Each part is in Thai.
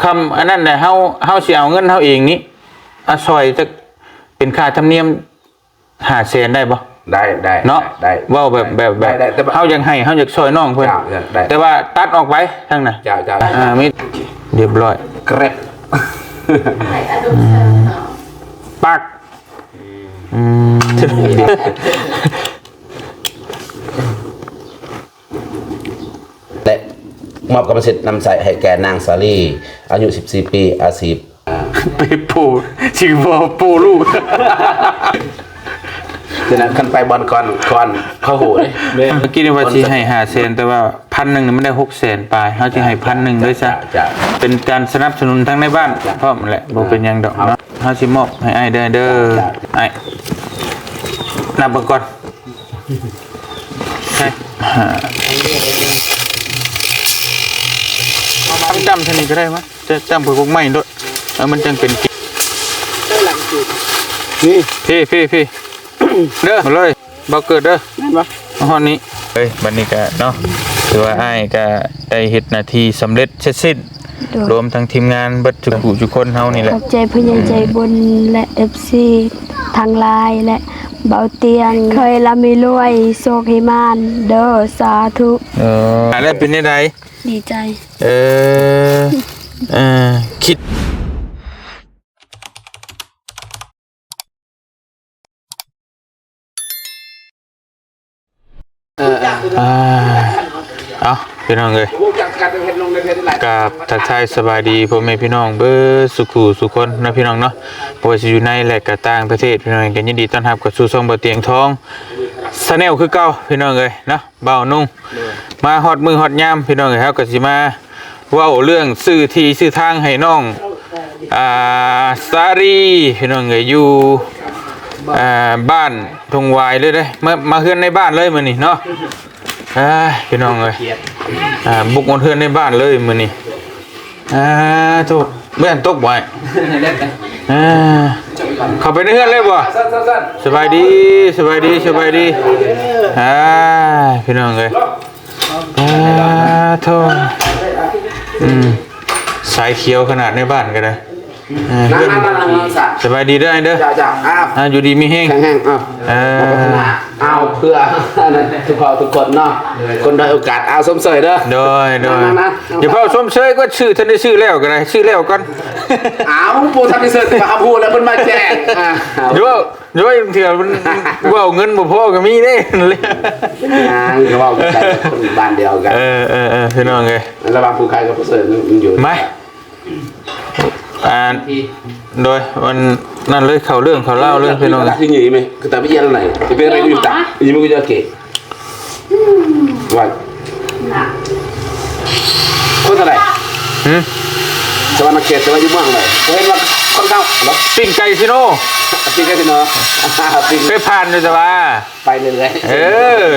คำอันนั้นน่ะเฮาสิเอาเงินเฮาเองนี้ซอยจะเป็นค่าธรรมเนียม500,000ได้บ่ได้เนาะเว้าแบบเฮายังให้เฮาอยากซอยน้องเพิ่นแต่ว่าตัดออกไปทั้งน่ะจ้ามิเรียบร้อยเกร็ดปักและมอบกรรมสิทธิ์นำใส่ให้แก่นางสาลีอายุ14 ปีอาชีพไปปูชื่อบ่ปูลูกฉะนั้นคันไปบอลก่อนเข้าหูเลยเมื่อกี้นี่ว่าสิให้500,000แต่ว่า1,000นึงมันได้600,000ปลายเฮาสิให้1,000ด้วยซะเป็นการสนับสนุนทั้งในบ้านเพราะมันแหละบ่เป็นหยังดอกเนาะเฮาสิมอบให้อ้ายเด้ออ้ายนับเบิ่งก่อนใช่จำเท่านี้ก็ได้มั้ยจะจำเพิ่นพวกใหม่ด้วยมันจังเป็นพี่เด้อเลยบ่เกิดเด้อแม่นบ่ฮอดนี้เฮ้ยบัดนี้ก็เนาะถือว่าอ้ายก็ได้เฮ็ดหน้าที่สำเร็จเสร็จสิ้นรวมทั้งทีมงานเบิดทุกคนเฮานี่แหละขอบใจผู้ใหญ่ใจบุญและ FC ทางไลน์และเบาเตียงเคยร่ำมีรวยโชคให้มานเด้อสาธุแล้วเป็นจังได๋ดีใจคิดเอาพี่น้องเลยกับทักทายสบายดีพ่อแม่พี่น้องเบอร์สุคนนะพี่น้องเนาะบ่ว่าสิอยู่ในและก็ต่างประเทศพี่น้องกันยินดีต้อนรับกับสู่ช่องบ่เตียงทองชาแนลคือเก่าพี่น้องเอ้ยเนาะเบานุ่งมาฮอดมือฮอดยามพี่น้องเอ้ยเฮาก็สิมาเว้าเรื่องซื้อที่ซื้อทางให้น้องสารีพี่น้องเอ้ยอยู่บ้านทงวายเลยเด้มาเฮือนในบ้านเลยมื้อนี้เนาะพี่น้องเอ้ยบุกมาเฮือนในบ้านเลยมื้อนี้โทษเมื่อนตกบ่เข้าไปในเฮือนเลยบ่สบายดีพี่น้องเอ้ยโทษสายเขียวขนาดในบ้านก็ได้สบายดีได้เด้ออยู่ดีมีแห้งเอาเพื่อทุกคนเนาะคนได้โอกาสเอาสมเสยเด้อโดยอย่าเพิ่งสมเสยก็ชื่อท่านได้ชื่อแล้วก็ได้ชื่อแล้วก่อนเอาปูทำได้เสยมาพูดแล้วมันมาแจ้งด้วยเถื่อนมันว่าเงินบ่พอก็มีเด้ก็ว่าใจคนบ้านเดียวกันพี่น้องเอ้ยระหว่างผู้ใครกับผู้เสยมันอยู่ไหมโดยวันนั่นเลยเขาเรื่องเขาเล่าเรื่องพี่น้องที่หนีไหมคือแต่ไม่เยี่ยมไหนเป็นอะไรอยู่ต่างยังไม่กูจะเก๋วันคนอะไรสวรรค์เขตสวรรค์ยุ่งมากเลยเห็นว่าคนเข้าปิ้งไก่ซิโน่ไปผ่านเลยจ้ะว่าไปเลย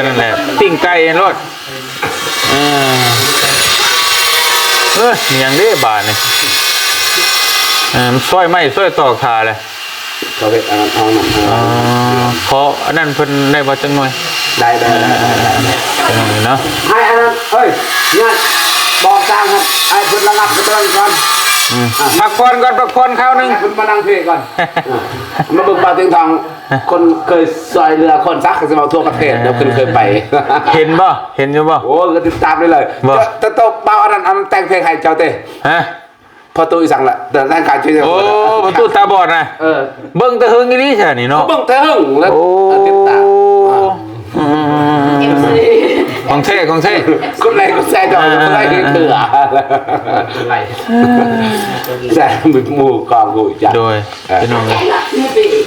นั่นแหละปิ้งไก่รถอย่างนี้บาทนี่ซอยไม่ซอยตอกขาเลยเขาเป็นอันนั้นขออันนั้นเพิ่นได้บ่จังหน่อยได้เนาะให้อันนั้นเฮ้ยเนี่ยบอกทางครับให้เพิ่นระงับกระตุ้นก่อนพักผ่อนข้าวนึงเพิ่นมานั่งเพลก่อนมาบึกบาถึงทางคนเคยซอยเรือคนซักจะมาทั่วประเทศแล้วเคยไปเห็นอยู่บ่โอ้ก็ติดตามได้เลยจะโตเบาอันนั้นแต่งเพลงให้เจ้าเต้พอตัวอีสังละแต่ร่างกายช่วยโอ้ประตูตาบอดนะเบิ้งตะหึงนี่ใช่นี่เนาะเบิ้งตะหึงแล้วติดตาของเท่คนไหนก็แซ่จอยคนไหนก็เถื่อแซ่หมูกองกูจัดโดยพี่น้องเลย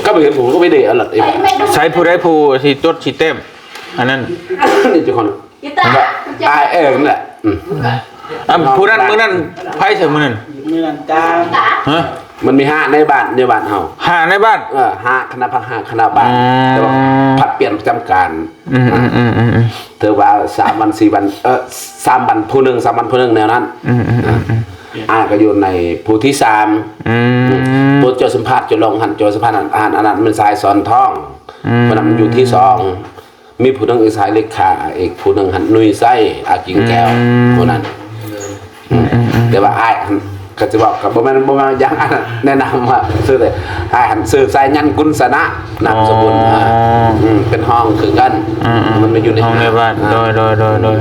ก็ไปเห็นหมูก็ไม่ได้อะไรใช้ผู้ได้ผู้ที่จดที่เต็มอันนั้นนี่จุคนนั่นแหละผู้นั้นมือนั้นไพ่เสมือนั้นจ้ามันมี5ในบ้านเฮา5ในบ้าน5คณะพัก5คณะบ้านแต่ว่าผัดเปลี่ยนประจำการเธอว่า3 วัน 4 วัน3 วันผู้หนึ่ง3 วันผู้หนึ่งแนวนั้นก็อยู่ในผู้ที่3ตัวโจสัมภาษณ์จะลงหันโจสัมภาษณ์อันนั้นมันสายสอนท้องมันอยู่ที่2มีผู้หนึ่งอีสายเล็กขาอีกผู้หนึ่งหันนุยไส้กิ่งแก้วผู้นั้นแต่ว่า ก็จะบอกกับบ่แม่นอย่างอันนั้นแนะนำว่าซื้อแต่หันซื้อใส่ยันกุลสนะนามสกุลเป็นห้องคือกันมันไม่อยู่ในห้องในบ้านโดย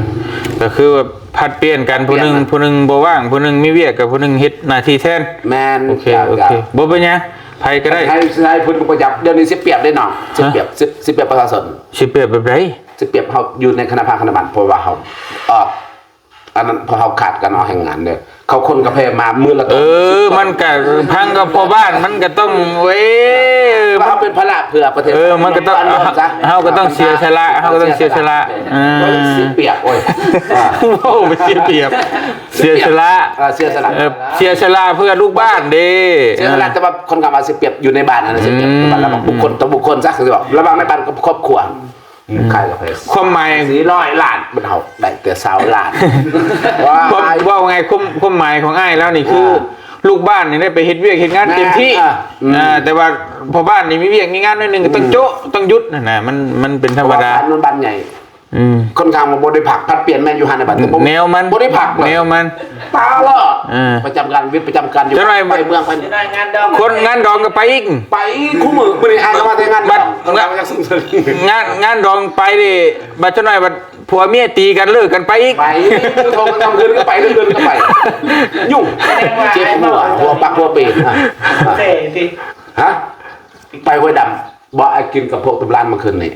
ก็คือว่าผัดเปลี่ยนกันผู้หนึงบ่ว่างผู้หนึงมีเวียกกับผู้หนึงเฮ็ดหน้าที่แทน แม่น โอเคบ่เป็นหยังไผก็ได้ให้พุ่นประหยัดเดี๋ยวนี้สิเปรียบได้เนาะสิเปรียบประชาชน สิเปรียบแบบใด สิเปรียบเฮาอยู่ในคณะภาคคณะบัตรเพราะว่าเฮาออกอันนั้นพอเฮาขาดกันเอาแห่งงานเด้อเขาคนกระเพามามื้อละมันก็พังกับพ่อบ้านมันก็ต้องเว้ย ว่าเขาเป็นพระเพื่อประเทศมันก็ต้องเฮาก็ต้องเสียสละเฮาก็ต้องเสียสละเสียเปรียบโอ้ยโอ้ไม่เสียเปรียบเสียสละเสียสละเสียสละเพื่อลูกบ้านเด้เสียสละแต่ว่าคนกลับมาเสียเปรียบอยู่ในบ้านนั่นเสียเปรียบระหว่างบุคคลต่อบุคคลซะคือบอกระหว่างในบ้านกับครอบครัวใครกับใครความหมาย400 ล้านมันเฮาได้แต่20 ล้านว่าไงความหมายของอ้ายแล้วนี่คือลูกบ้านนี่ได้ไปเฮ็ดเวียกเฮ็ดงานเต็มที่แต่ว่าพอบ้านนี่มีเวียกมีงานหน่อยนึงก็ต้องโจ๊ะต้องหยุดนั่นน่ะมันเป็นธรรมดาบ้านใหญ่คนกลางมาบ่ได้ผักพัดเปลี่ยนแม่อยู่หันในบ้านแนวมันบ่ได้ผักแนวมันตาลอดประจำการวิทย์ประจำการอยู่ไปเมืองไปงานดองคนงานดองก็ไปอีกไปคู่มือมื้อนี้อ้ายก็มาแต่งานบัดงานดองไปดิบัดจังหน่อยบัดผัวเมียตีกันเลิกกันไปอีกไปโทรมาทำคืนก็ไปเรื่อยๆก็ไปยุ่งเจ็บหัวปักหัวเปรตฮะไปห้วยดำบ่ไอ้กินกับพวกตุลานเมื่อคืนนี่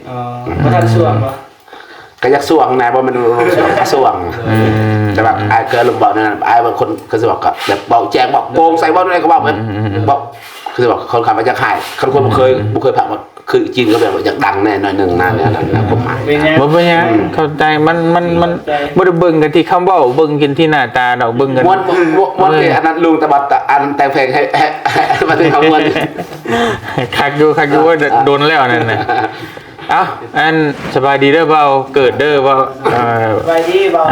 ก็ทันช่วงบ่ก็ยักส่วงนะบ่มันส่วงแต่แบบไอ้เกิดลงบอกนั่นไอ้บางคนก็จะบอกกับแบบบอกแจงบอกโกงใส่บ่อะไรก็บอกมันบอกคือบอกคนขับมาจะขายคนบ่เคยผ่านว่าคือจีนก็แบบอยากดังแน่หน่อยนึงนะเนี่ยนะผมหมายบ่เป็นหยังเข้าใจมันบ่ได้เบิ่งกันที่คำเว้าเบิ่งกันที่หน้าตาดอกเบิ่งกันม่วนอันนั้นลุงตะบัดอันแต่งเพลงให้มาถึงคำม่วนคักอยู่ว่าโดนแล้วนั่นน่ะอันสบายดีเด้อเบาเกิดเด้อเบาสบายดีเบา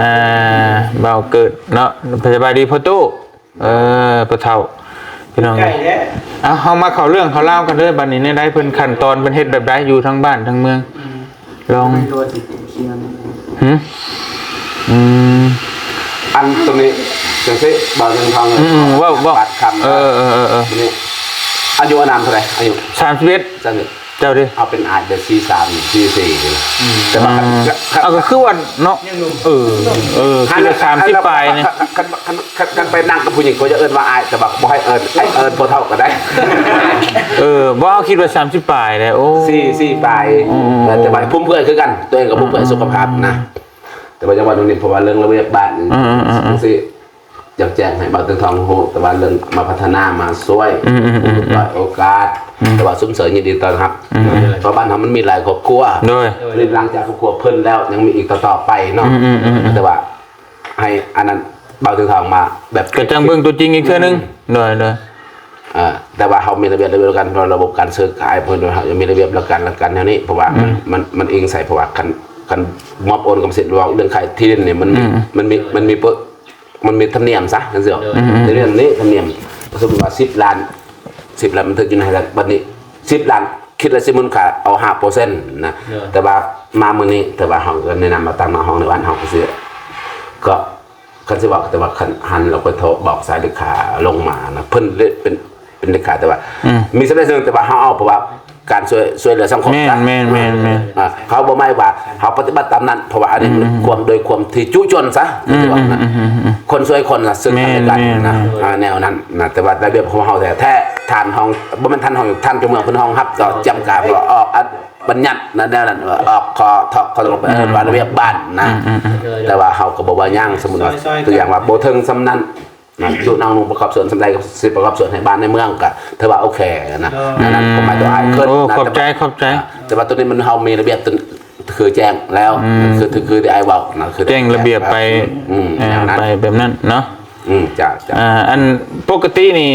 เบาเกิดเนาะสบายดีพ่อตู้พ่อเฒ่าพี่น้องเฮามาเข้าเรื่องเขาเล่ากันเด้อบัดนี้เนี่ยได้เพิ่นขั้นตอนเพิ่นเฮ็ดแบบใดอยู่ทั้งบ้านทั้งเมืองลองอันตรงนี้จังซี่บ่าวเงินทองว่าคำนี่อายุอานามเท่าไหร่อายุ31เจ้าดิเอาเป็นอาจจะ43 44เลยแต่ว่าก็คือว่าเนาะคือ30ปลายนี่กันไปนั่งกับผู้หญิงเขาจะเอิ้นว่าอายแต่แบบบ่ให้เอิ้นพอเท่าก็ได้บ่เอาคิดว่า30ปลายเลยโอ้4ปลายแต่ว่าพุ่มเพื่อนคือกันตัวเองกับพุ่มเพื่อนสุขภาพนะแต่ว่าจังหวัดตรงนี้เพราะว่าเรื่องระเบียบบ้านสิอยากแจ้งให้บ่าวตึงทองโหแต่ว่าเรื่องมาพัฒนามาช่วยโอกาสแต่ว่าซุ้มเสริญยินดีต้อนรับเพราะบ้านเรามันมีหลายครอบครัวด้วยหลังจากครอบครัวเพิ่นแล้วยังมีอีกต่อไปเนาะแต่ว่าให้อันนั้นบ่าวตึงทองมาแบบกระจังเบิ่งตัวจริงอีกเทื่อนึงด้วยแต่ว่าเขามีระเบียบกันระบบการซื้อขายเพิ่นเขาจะมีระเบียบแล้วกันแนวนี้เพราะว่ามันเองใส่เพราะว่าคันมอบโอนกรรมสิทธิ์ว่าเรื่องขายที่ดินเนี่ยมันมีธรรมเนียมซะนั่นสิในเรื่องนี้ธรรมเนียมสมมติว่า10 ล้านมันถึงอยู่ในบัดนี้10 ล้านคิดละสิมูลค่าเอา 5% นะแต่ว่ามามื้อนี้แต่ว่าเฮาก็แนะนำมาตั้งห้องในบ้านเฮาก็สิก็คันสิว่าแต่ว่าคันหันเราก็โทรบอกสายเลขาลงมานะเพิ่นเป็นเลขาแต่ว่ามีสำเร็จแต่ว่าเฮาเอาเพราะว่าการช่วยเหลือสังคมแม่นเขาบ่ไม่ว่าเขาปฏิบัติตามนั้นเพราะว่าอันนี้ความโดยความที่จุจนซะที่ว่านะคนช่วยคนน่ะซึ่งกันนะแนวนั้นนะแต่ว่าระเบียบของเฮาแท้ทานห้องบ่แม่นทานห้องท่านเจ้าเมืองเพิ่นห้องรับก็จำกัดว่าออกบัญญัตินะแนวนั้นว่าออกขอลงไปว่าระเบียบบ้านนะแต่ว่าเฮาก็บ่ว่าย่างสมมุติว่าตัวอย่างว่าบ่ถึงสำนั้นจุดนางลงประกอบส่วนสำใดกับสิประกอบส่วนให้บ้านในเมืองก็ถือว่าโอเคนะนั่นก็หมายตัวอ้ายขึ้นขอบใจแต่ว่าตัวนี้มันเฮามีระเบียบคือแจ้งแล้วคือที่อ้ายเว้านะคือแจ้งระเบียบไปแบบนั้นเนาะจ้ะอันปกตินี่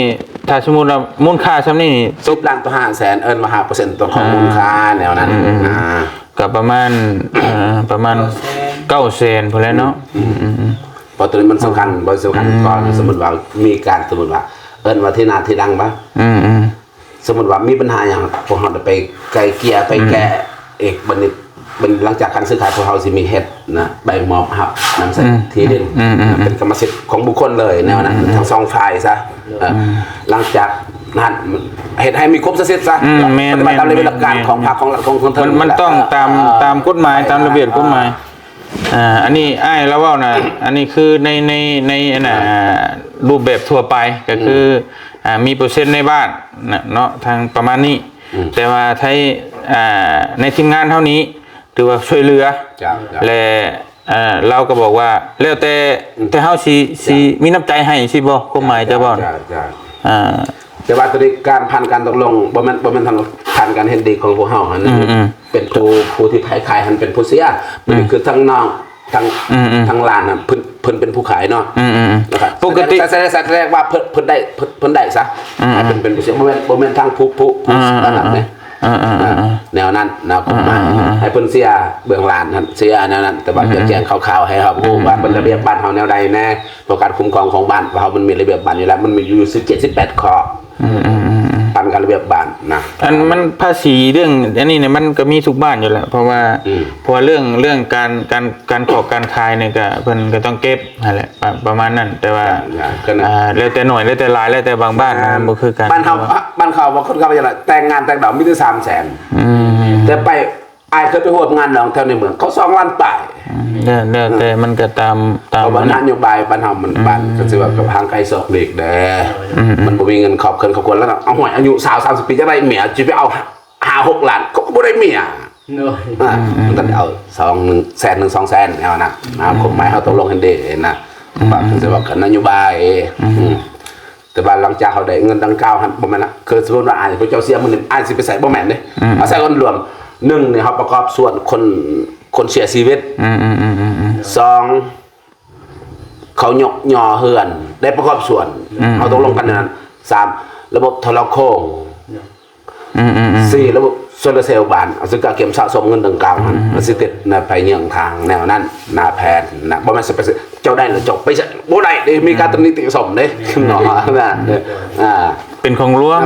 ถ้าสมมุติว่ามูลค่าซำนี้10 ล้านต่อ 500,000เอิ้นว่า 5% ต่อของมูลค่าแนวนั้นก็ประมาณ900,000พุ่นแหละเนาะพอตัวนี้มันสำคัญก่อนสมมติว่ามีการสมมติว่าเอิ้นว่าที่นาที่ดังปะสมมติว่ามีปัญหาอย่างพวกเราไปไกลเกลี่ยไปแก้เอกบัณฑิต เป็นหลังจากการซื้อขายของเฮาสิมีเฮ็ดนะใบมอบครับนำใส่ที่ดินเป็นกรรมสิทธิ์ของบุคคลเลยแนวนั้นทั้งสองฝ่ายซะหลังจากนั้นเฮ็ดให้มีครบเสร็จซะปฏิบัติตามระเบียบหลักการของพรรคของเธอ มันต้องตามกฎหมายตามระเบียบกฎหมายอันนี้อ้ายแล้วว่านะอันนี้คือในรูปแบบทั่วไปก็คือมีเปอร์เซ็นต์ในบ้านเนาะทางประมาณนี้แต่ว่าไทยในทีมงานเท่านี้ถือว่าช่วยเหลือและเราก็บอกว่าแล้วแต่เฮาสิมีน้ำใจให้สิบ่ความหมายจะบ่แต่ว่าตอนนี้การผ่านการตกลงบ่แม่นทางผ่านการเห็นดีของพวกเฮาหั่นเป็นผู้ที่ขายหันเป็นผู้เสียมันคือทั้งน้องทั้งหลานน่ะเพิ่นเป็นผู้ขายเนาะนะครับปกติแสดงว่าเพิ่นได้ซะเป็นผู้เสียบ่แม่นทางผู้นั่นน่ะเนี่ยแนวนั้นนะผมมาให้เพิ่นเสียเบื้องหลังนั่นเสียแนวนั้นแต่ว่าจะแจ้งข่าวๆให้ครับรู้ว่าเป็นระเบียบบ้านเฮาแนวใดแน่ประการคุ้มครองของบ้านเฮามันมีระเบียบบ้านอยู่แล้วมันมีอยู่17-18ข้อตามการระเบียบบ้านนะอันมันภาษีเรื่องอันนี้เนี่ยมันก็มีทุกบ้านอยู่แล้วเพราะว่าเรื่องการขอการขายเนี่ยก็เพิ่นก็ต้องเก็บนั่นแหละประมาณนั้นแต่ว่าแล้วแต่หน่วยแล้วแต่รายแล้วแต่บางบ้านนะบ่คือกันบ้านเขาบางคนเขาไปอย่างแต่งงานแต่งดอกมีถึง300,000แต่ไปอายเคยไปโหดงานหนองแถวในเมืองเขา2 ล้านป่ายแล้วแต่มันก็ตามนโยบายบ้านเฮามันบ้านก็สิว่ากับทางไกลศอกเด็กแด่มันบ่มีเงินครอบครัวแล้วเอาหวยอายุ30ปีจะได้เมียสิไปเอา5-6 ล้านก็บ่ได้เมียมันก็เอา100,000 200,000เอานะกฎหมายเฮาตกลงกันได้นะว่าสิว่ากันนโยบายแต่บ้านหลังจากเขาได้เงินดังกล่าวหั่นบ่แม่นนะคือสมมุติว่าอ้ายพระเจ้าเสียมื้อนึงอ้ายสิไปใส่บ่แม่นเด้เอาใส่คนรวม1เนี่ยครับประกอบส่วนคนเสียชีวิต2เขายกย่อเฮือนได้ประกอบส่วนเขาตกลงกันนั้น3ระบบโทรโคง4ระบบโซลาร์เซลล์บ้านเอาซึ่งการเก็บสะสมเงินดังกล่าวมันสิติดนะไปเยื่องทางแนวนั้นหน้าแพทย์นะบ่แม่นสิไปเจ้าได้หรือจบไปบ่ได้มีการตำหนิติสมเด้เนาะเป็นของรวม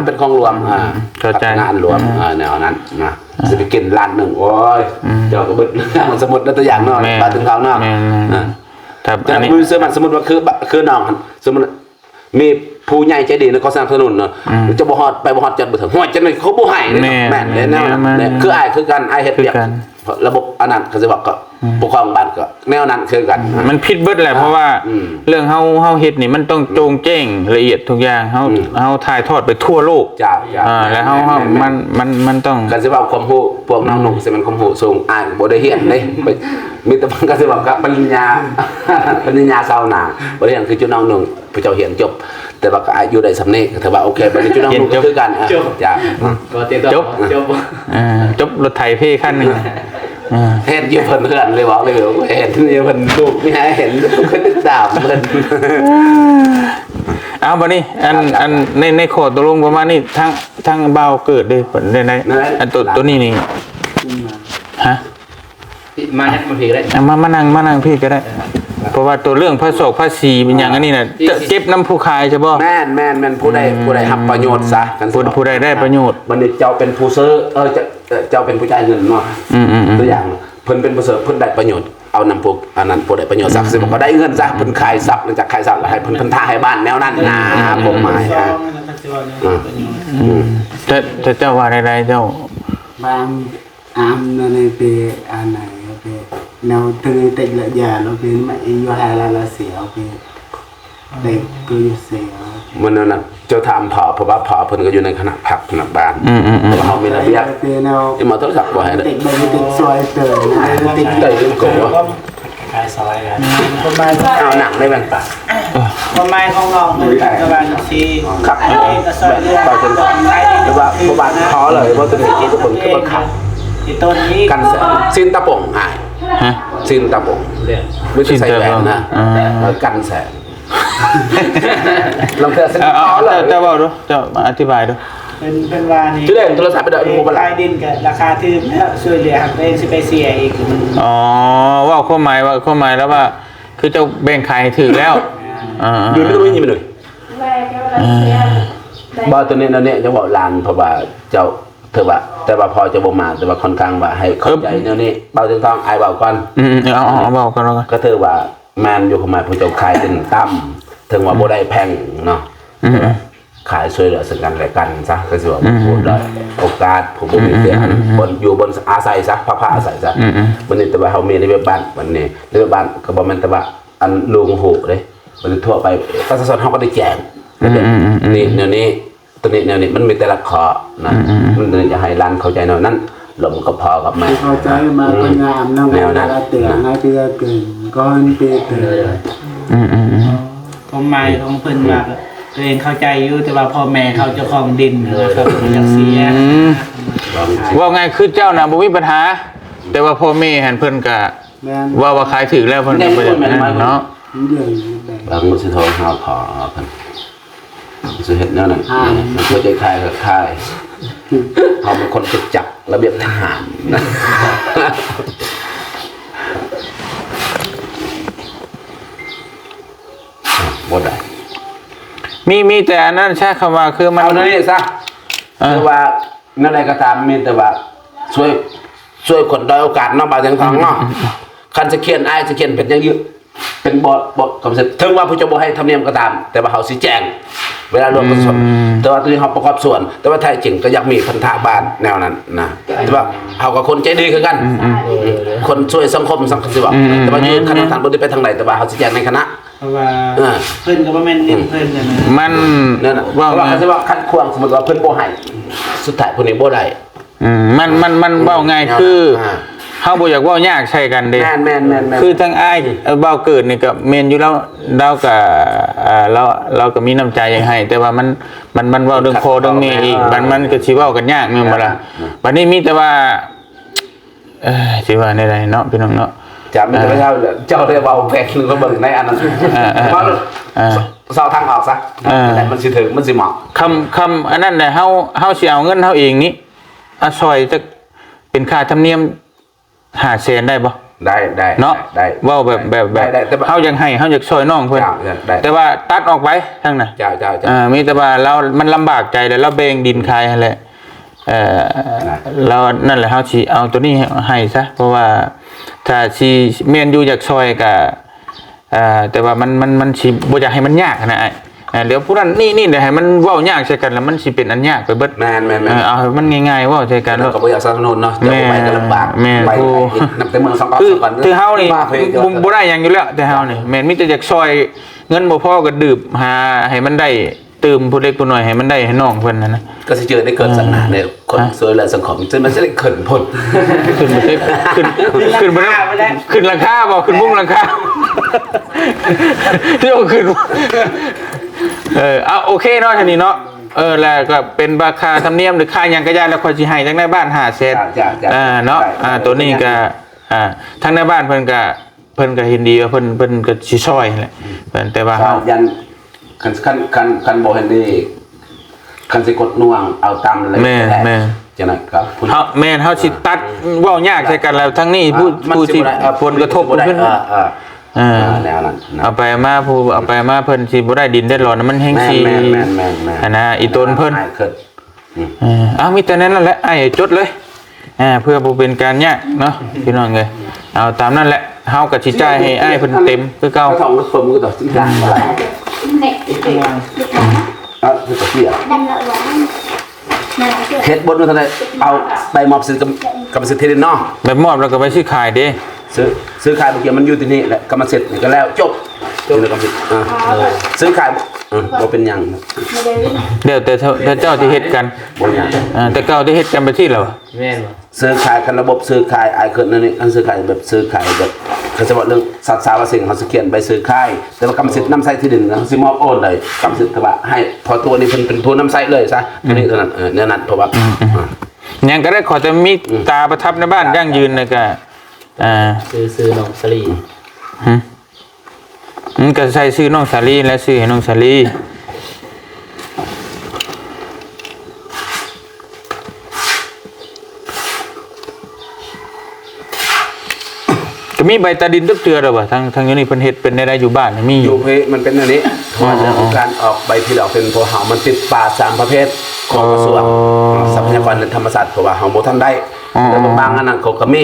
เข้าใจงานรวมแนวนั้นนะสิไปกินร้านนึงโอ้ยเจ้าก็เบิดมันสมมุติตัวอย่างเนาะบาดถึงเขาเนาะแต่มือเสื้อมันสมมุติว่าคือน้องสมมุติมีผู้ใหญ่ใจดีนะเขาสนับสนุนเนาะจะบ่ฮอดไปบ่ฮอดจัดบ่ถึงฮอดจังได๋เขาบ่ให้แม่นแนวนั้นคืออ้ายคือกันอ้ายเฮ็ดเวียกระบบอันนั้นเขาสิบอกก็ปกครองบ้านก็แนวนั้นคือกันมันผิดเบิดแหละเพราะว่าเรื่องเฮาเฮ็ดนี่มันต้องโจงแจ้งละเอียดทุกอย่างเฮาถ่ายทอดไปทั่วโลกแล้วเฮามันต้องก็สิว่าความรู้พวกน้องหนุ่มสิมันความรู้สูงอ้ายบ่ได้เรียนเด้มีแต่มันก็สิว่าปริญญาชาวนาบ่ได้เรียนคือจุน้องหนุ่มผู้เจ้าเรียนจบแต่ว่าก็อายุได้สำเร็จถือว่าโอเคบัดนี้จุน้องหนุ่มก็คือกันจ้ะจบรถไถเพ่คันนึงเห็นอยู่เพิ่นเพื่อนเลยบอกเลยเห็นอยู่เพิ่นลูกนี่ฮะเห็นเพิ่นติดตามเพิ่นเอาบัดนี้อันในโคตรตกลงประมาณนี้ทั้งเบาเกิดได้ผลในอันตัวนี้นี่ฮะมานั่งพี่ก็ได้มานั่งพี่ก็ได้เพราะว่าตัวเรื่องภาษีเป็นอย่างนี้น่ะเก็บน้ำผู้ขายใช่ป่ะแม่นผู้ใดรับประโยชน์ซะผู้ใดได้ประโยชน์บัดนี้เจ้าเป็นผู้ซื้อเจ้าเป็นผู้จ่ายเงินเนาะตัวอย่างเพิ่นเป็นผู้ซื้อเพิ่นได้ประโยชน์เอานำพวกอันนั้นผู้ได้ประโยชน์ซะสิบ่ได้เงินซะเพิ่นขายทรัพย์หลังจากขายทรัพย์แล้วให้เพิ่นท่าให้บ้านแนวนั้นนะผมหมายแต่เจ้าว่าใดๆเจ้าบางนั่นไปอันไหนไปแนวตึงติดละยาเราเป็นไม่อยู่หาละเสียไปเด็กก็อยู่เสียมันนั่นน่ะเจ้าถามพ่อเพราะว่าพ่อเพิ่นก็อยู่ในคณะผักคณะบ้านเพราะเฮามีระเบียบที่มาโทรศัพท์บ่ให้เด็กมันติดซอยเตยติดได้ก็ขายซอยกันประมาณเอาหนังได้บ้างป่ะประมาณของน้องมันประมาณ4ครับก็ซอยเรือหรือว่าประมาณขอเลยว่าตัวนี้ทุกคนคือบ่ขับต้นนี้กันซินตะป่งหายซินตะป่งไม่ใช่ใส่แหวนนะกันแสงลองเธอเจ้าบอกดูเจ้าอธิบายดูเป็นว่านี่ชื่อเล่นโทรศัพท์ไปเด้อดูบ่ล่ะดินกับราคาที่แล้วช่วยเหลือเองสิไปเสียอีกว่าข้อหมายแล้วว่าคือเจ้าแบ่งขายถือแล้วอยู่ไม่ต้องมีไปเลยบ่ตัวนี้เนี่ยจะบอกลานเพราะว่าเจ้า เธอว่าแต่ว่าพอจะบ่มาแต่ว่าค่อนข้างว่าให้เข้าใจแนวนี้เบาถึงท้องไอ้เบาก่อน เอาเบากันแล้วกัน ก็เธอว่าแมนอยู่เข้ามาผู้เจ้าขายถึงต่ำถึงว่าบ่ได้แพงเนาะขายช่วยเหลือซึ่งกันและกันซะก็สิว่าพูดได้โอกาสผมบ่มีเสียบนอยู่บนอาศัยซะพระอาศัยซะวันนี้แต่ว่าเฮามีในเว็บบ้านวันนี้ในเว็บบ้านก็บ่แม่นแต่ว่าอันลุงหูเด้วันนี้ทั่วไปประชาชนเฮาก็ได้แจ้งนี่แนวนี้ตัวนี้แนวนี้มันมีแต่ละข้อนะมันจะให้ร้านเข้าใจแนวนั้นลมก็พอกับแม่ เข้าใจมาก็งามน้องแนวนั้นเตือนให้เพื่อเกินก้อนเปียเตือน ผมหมายของเพิ่นว่าตัวเองเข้าใจอยู่แต่ว่าพ่อแม่เขาเจ้าของดินนะครับอยากเสีย ว่าไงคือเจ้าน่ะบ่มีปัญหา แต่ว่าพ่อแม่หันเพิ่นก็ แม่น ว่าขายถึกแล้วเพิ่นก็บ่ได้เนาะ เรื่องแบบ บางมันสิโทรหาพอเพิ่นสิเฮ็ดแนวนั้นมันเข้าใจคายก็คายเขาเป็นคนจะจับระเบียบทหารนะบ่ได้ มีแต่อันนั้นใช้คำว่าคือมัน เอานี่ซะคือว่านั่นอะไรก็ตามมีแต่ว่าช่วยคนด้อยโอกาสเนาะบางอย่างทางเนาะคันจะเขียนอ้ายจะเขียนเป็นอย่างยืดเป็นบทคำเสร็จถึงว่าผู้จะบ่ให้ทำเนียมก็ตาม แต่ว่าเขาสิแจ้งเวลารวมกันส่วนแต่ว่าตัวนี้เขาประกอบส่วน แต่ว่าไทยจริงก็อยากมีพันธะบ้านแนวนั้นนะแต่ว่าเขากับคนใจดีคือกันคนช่วยสังคมสังคมสิบอกแต่ว่ายืนคณะทางบริไปทางไหนแต่ว่าเขาสิแจ้งในคณะ เพราะว่าเพิ่นก็บ่แม่นดินเพิ่นนะ มัน นั่นน่ะ ว่า ว่าเขาสิว่าคัดควงสมมติว่าเพิ่นบ่ให้สุดท้ายผู้นี้บ่ได้ มันเว้าง่ายคือเฮาบ่อยากเว้ายากใช่กันเด้ แม่น คือทั้งอ้ายเว้าเกิดนี่ก็แม่นอยู่แล้วเราก็เราก็มีน้ำใจอย่างให้ แต่ว่ามันเว้าเรื่องพ่อเรื่องแม่อีกมันก็สิเว้ากันยากแม่นบ่ล่ะบัดนี้มีแต่ว่าสิว่าได้ๆเนาะพี่น้องเนาะ จะไม่ได้เจ้าได้เว้าแพงนึงก็เบิ่งในอันนั้นเพราะเซาทางออกซะแต่มันสิถึงมันสิเหมาะ คำอันนั้นน่ะเฮาสิเอาเงินเฮาเองนี่ซอยจะเป็นค่าธรรมเนียม500,000ได้บ่ ได้ เนาะ ได้ เว้าแบบเฮาอยากให้เฮาอยากซอยน้องเพิ่น ได้ แต่ว่าตัดออกไปทั้งน่ะ จ้า มีแต่ว่ามันลำบากใจแล้วเราแบ่งดินขายนั่นแหละเรานั่นแหละเฮาสิเอาตัวนี้ให้ซะเพราะว่าถ้าสิแม่นอยู่อยากซอยก็แต่ว่ามันสิบ่อยากให้มันยากนะเดี๋ยวผู้นั้นนี่เดี๋ยวให้มันเว้ายากใส่กันแล้วมันสิเป็นอันยากไปเบิด แม่น เอาให้มันง่ายๆเว้าใส่กัน ก็บ่อยากสนับสนุนเนาะจะไปก็ลำบากไปนำแต่เมือง2 คือเฮานี่บ่ได้หยังอยู่แล้วแต่เฮานี่แม่นมีแต่อยากซอยเงินบ่พอก็ดื่มหาให้มันได้เติมผู้เล็กผู้น้อยให้มันได้ให้น้องเพิ่นนะ ก็สิเจอได้เกิดสังหารเนี่ยคนสวยและสังคมซึ่งมันจะได้เขินพ้น ขึ้นบ่ได้ขึ้นราคาบ่ขึ้นมุ้งราคาเดี๋ยวขึ้นเอาโอเคเนาะทีนี้เนาะแล้วก็เป็นราคาธรรมเนียมหรือค่าหยังก็ได้แล้วค่อยสิให้ทั้งในบ้าน500,000เนาะตัวนี้ก็ทั้งในบ้านเพิ่นก็เห็นดีว่าเพิ่นก็สิช่วยแหละแต่ว่าเฮายันคันบ่เห็นดีคันสิกดน่วงเอาตามเลยแม่จังได๋ครับ แม่นเฮาสิตัดเว้ายากใส่กันแล้วทั้งนี้ผู้ที่ผลกระทบเพิ่นแนวนั้นเอาไปมาผู้เอาไปมาเพิ่นสิบ่ได้ดินได้ร้อนมันแห้งสิอันน่ะอีตนเพิ่นมีแต่นั้นแหละไอ้จดเลยเพื่อบ่เป็นการยากเนาะพี่น้องเอ้ยเอาตามนั้นแหละเฮาก็สิจ่ายให้อ้ายเพิ่นเต็มคือเก่า เขาก็สมก็ต่อสินค้าอะไรคือตัวเหี้ยเฮ็ดบนว่าเท่าใดเอาไปมอบซื้อกรรมสิทธิ์ที่เนาะ แบบมอบแล้วก็ไปซื้อขายเด้ ซื้อขายเมื่อกี้มันอยู่ที่นี่แหละกรรมสิทธิ์ก็แล้วจบในกรรมสิทธิ์ซื้อขายบ่เป็นหยัง เดี๋ยวแต่เจ้าที่เฮ็ดกันแต่เก่าที่เฮ็ดกันไปที่แล้วแม่นบ่ซื้อขายกันระบบซื้อขายไอ้คนนั่นนี่อันซื้อขายแบบซื้อขายแบบเขาจะบอกเรื่องสัตว์สาวสิ่งเขาสิเขียนไปซื้อขายแต่ว่ากรรมสิทธิ์นำใส่ที่ดินเขาสิมอบโอนเลยกรรมสิทธิ์ว่าให้พอตัวนี้เป็นผู้นำใส่เลยซะตัวนี้เท่านั้นเนี่ยนั้นเพราะว่ายังก็ได้ขอแต่มีตาประทับในบ้านยั่งยืนเลยก็ซื้อน้องสลีก็ใส่ซื้อน้องสาลีและซื้อให้น้องสาลีก็มีใบตาดินตึกเตือหรอวะทางนี้เพิ่นเฮ็ดเป็นได้อยู่บ้านมีอยู่มันเป็นอันนี้การออกใบที่ออกเป็นโพหามันติดป่า3ประเภทของกระทรวง ทรัพยากรในธรรมศาสตร์เพราะว่าเฮาบ่ทันได้ อ๋อ แต่บางอันนั้นเขาก็มี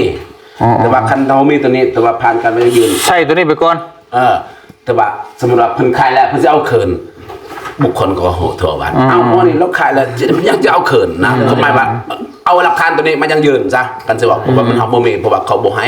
อ๋อ แต่ว่าคันเฮามีตัวนี้แต่ว่าผ่านการไปยืน ใช่ตัวนี้ไปก่อน แต่ว่าสมมุติว่าเพิ่นขายแล้วเพิ่นสิเอาคืนบุคคลก็โหทั่วบ้านเอาหม้อนี่เราขายแล้วยังจะเอาคืนนะคือหมายว่าเอาหลักฐานตัวนี้มันยังยืนซะกันสิว่าเพราะว่ามันเฮาบ่มีเพราะว่าเขาบ่ให้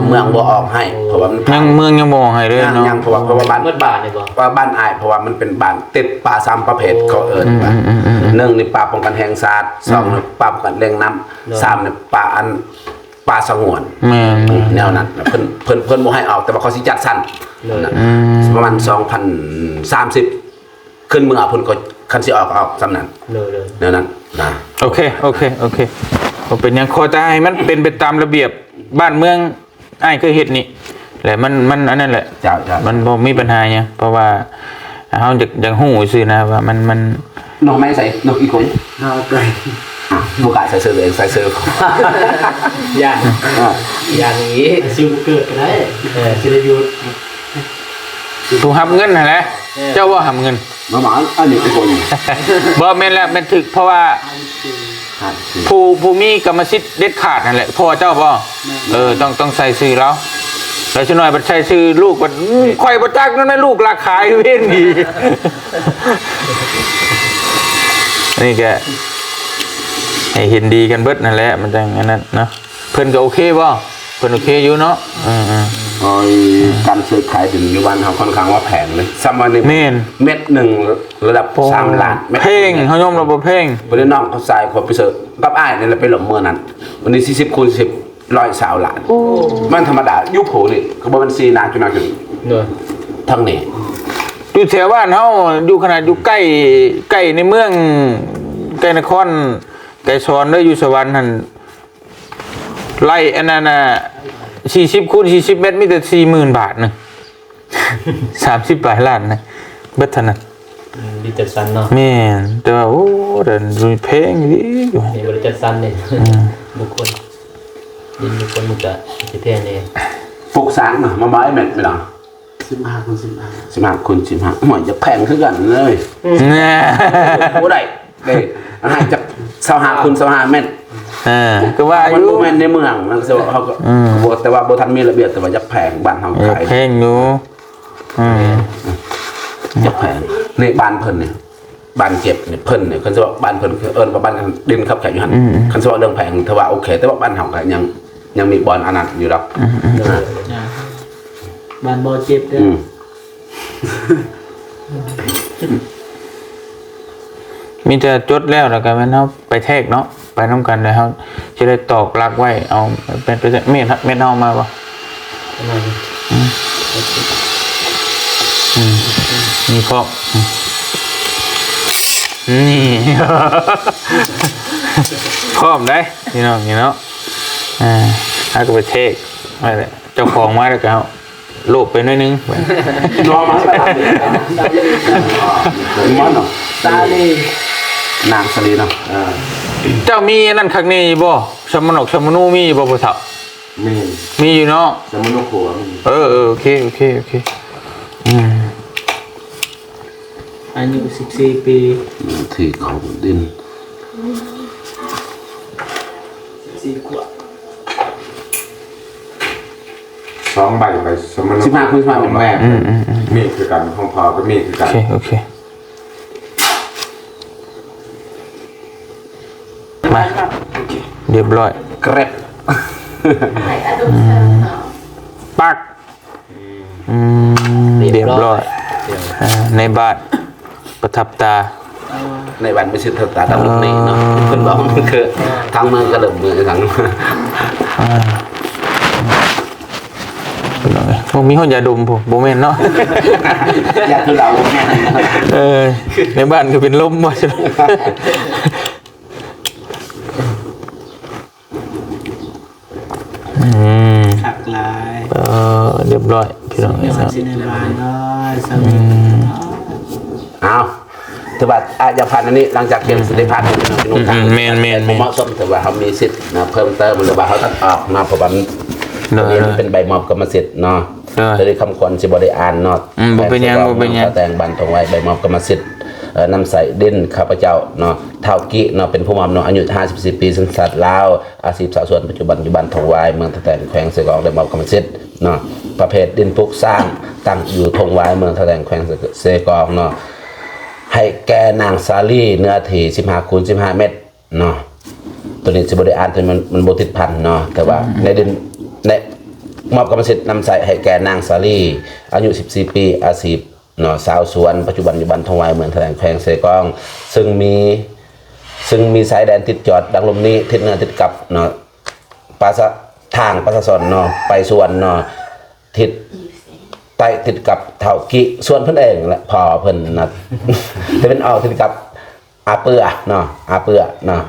เมืองบ่ออกให้เพราะว่ามัน ยังเมืองยังบ่ให้เลยเนาะ ยังเพราะว่าบ้าน เมื่อบาทเลยบ่ ว่าบ้านอายเพราะว่ามันเป็นบ้านติดป่า3ประเภทเขาเอิ้นว่า1นี่ป่าป้องกันแห่งชาติ2นี่ป่าป้องกันแหล่งน้ำ3นี่ป่าสงวน แม่น แนวนั้นเพิ่นบ่ให้เอาแต่ว่าเขาสิจัดสรรนะประมาณ2030ขึ้นเมืองเพิ่นก็คันสิออกสำนั้น เลย แนวนั้นนะ โอเคบ่เป็นหยังขอแต่ให้มันเป็นไปตามระเบียบบ้านเมืองอ้ายเคยเฮ็ดนี่แหละมันอันนั้นแหละ เจ้า มันบ่มีปัญหาหยังเพราะว่าเฮาอยากฮู้ซื่อนะว่ามัน น้องไม่ใส่น้องอีกคน เราไก่ บ่กล้าใส่เสื้อตัวเองใส่เสื้อเขา ย่านอย่างนี้ ซิวเกิดก็ได้สิได้อยู่ ถูกหับเงินนั่นแหละเจ้าว่าหับเงิน มาหมาอันนี้อีกคน บ่แม่นแล้วแม่นถึกเพราะว่าผู้มีกรรมสิทธิ์เด็ดขาดนั่นแหละพ่อเจ้าบ่ต้องใส่ชื่อเราแล้วชหน่อยบัดใส่ชื่อลูกบัดข่อยบ่จักนั่นนะลูกราคาเว้นดี นี่แกให้เห็นดีกันเบิดนั่นแหละมันจังอันนั้นเนาะเพิ่นก็โอเคบ่เพิ่นโอเคอยู่เนาะการซื้อขายดินอยู่บ้านเฮาค่อนข้างว่าแพงเลยซ้ำว่านี่ แม่น เม็ดหนึ่งระดับ3ล้านเม็ด เพ่งเฮายอมรับบ่เพ่ง บ่ได้น้องเขาใส่ขอไปเสิร์ฟกับอ้ายนี่แหละไปหลบมื้อนั้นวันนี้40คูณ10 120ล้านมันธรรมดาอยู่โผนี่ก็บ่แม่น4ล้านจุดนั้นจุด เลย ทั้งนี้ อยู่แถวบ้านเฮาอยู่ขนาดอยู่ใกล้ในเมืองใกล้นครไกลซอนเด้ออยู่สวรรค์หั่นไร่อันนั้นน่ะ40คูณ40เมตรมีแต่ 40,000 บาทนึง 30ปลายล้านนะเบิดเท่านั้น ดิจัดสันเนาะ แม่นแต่ว่าโอ้เดินดูเพลงดีอยู่ นี่บริจัดสันเนี่ยบุคคลดินบุคคลมันจะสิแท้เนี่ย ปลูกสร้างน่ะมาไม้แม่นไม่ล่ะ 15 คน15 15คูณ15หมอยจะแพงคือกันเลย แน่ บ่ได้เด้ให้จัก25คูณ25เมตร ก็ว่าอ มัน ยู่ บ่แม่นในเมืองมันก็สิว่าเขาก็บ่แต่ว่าบ่ทันมีระเบียบแต่ว่าจะแพงบ้านเฮาขาย เพลงอยู่ม จะแพงนี่บ้านเพิ่นนี่บ้านเก็บนี่เพิ่นนี่คันสิว่าบ้านเพิ่นคือเอิ้นว่าบ้านดินครับแขกอยู่หั่นคันสิว่าเรื่องแพงแต่ว่าโอเค แต่ว่าบ้านเฮาก็ยังมีบ่อนอันนั้นอยู่ดอก บ้านบ่เจ็บเด้อ มีแต่จดแล้วแล้วก็แม่นเฮาไปแทกเนาะไปนํกันแล้วเฮาสิได้ตอกหลักไว้เอาเป็นเม็ดเฮามาบ่มีพร้อมนี่ พร้อมได้พี่น้องนี่เนาะถ้าก็ไปเทคอะไรแหละเจ้าของมาแล้วก็เอาโลบไปหน่อยนึง รอมาไปทำมันเนาะ ตาดี นางสลีเนาะ เจ้ามีนั่นข้างนี้บ่ชมนกชมนูมีบ่พ่อเฒ่ามีอยู่เนาะ สมุนโขัวมัน โอเคอายุ14 ปี ที่เขาดิน 4 ขวบ 2 ใบไปสมณ 15คูณ15เป็น แม่มีคือกันของพอก็มีคือกัน โอเคมาเรียบร้อย เกร็บ ปักเรียบร้อยในบ้านประทับตา ในวันไม่ใช่เท่าตาดำลูกนี่เนาะเพิ่นบอกมันคือทางเมืองก็เริ่มมือทาง บ่มีห้องยาดมผมบ่แม่นเนาะ อยากคือเราแม่น ในบ้านก็เป็นลมว่าซั่นขักหลาย เรียบร้อยพี่น้อง เดี๋ยว เนาะ สิในบ้านน้อยสมิ เอาถือว่าอาญาพันธ์อันนี้หลังจากเปลี่ยนสิทธิพันธ์พี่น้องทาง แม่น เหมาะสมแต่ว่าเขามีสิทธิ์นะเพิ่มเติมหรือว่าเขาตัดออกมาเพราะว่านี่เป็นใบมอบกรรมสิทธิ์เนาะจะได้คำควรสิบ่ได้อ่านเนาะ บ่เป็นหยัง แต่งบันทงไว้ใบมอบกรรมสิทธิ์ นำใส่เด่นข้าพเจ้าเนาะเท่ากิเนาะเป็นผู้มอบเนาะอายุ54ปีสัญชาติลาวอาชีพสาวสวนปัจจุบันอยู่บ้านทองวายเมืองตะแตนแขวงเสกองได้มอบกรรมสิทธิ์เนาะประเภทดินปลูกสร้างตั้งอยู่ทองวายเมืองตะแตนแขวงเสกองเนาะให้แก่นางซาลี่เนื้อที่15 คูณ 15 เมตรเนาะตัวนี้สิบ่ได้อ่านแต่มันบ่ติดพันเนาะแต่ว่าในดินในมอบกรรมสิทธิ์นำใส่ให้แก่นางซาลี่อายุ14 ปีอาชีพเนาะสาวสวนปัจจุบันอยู่บ้านทองวายเมืองตะแตนแขวงเสกองซึ่งมีสายแดนติดจอดดังลมนี้ทิศเหนือติดกับเนาะทางประชาชนเนาะไปส่วนเนาะทิศใต้ติดกับเท่ากิส่วนเพิ่นเองและพอเพิ่นนะ จะเป็นออกติดกับอาเปือเนาะอาเปือเนาะ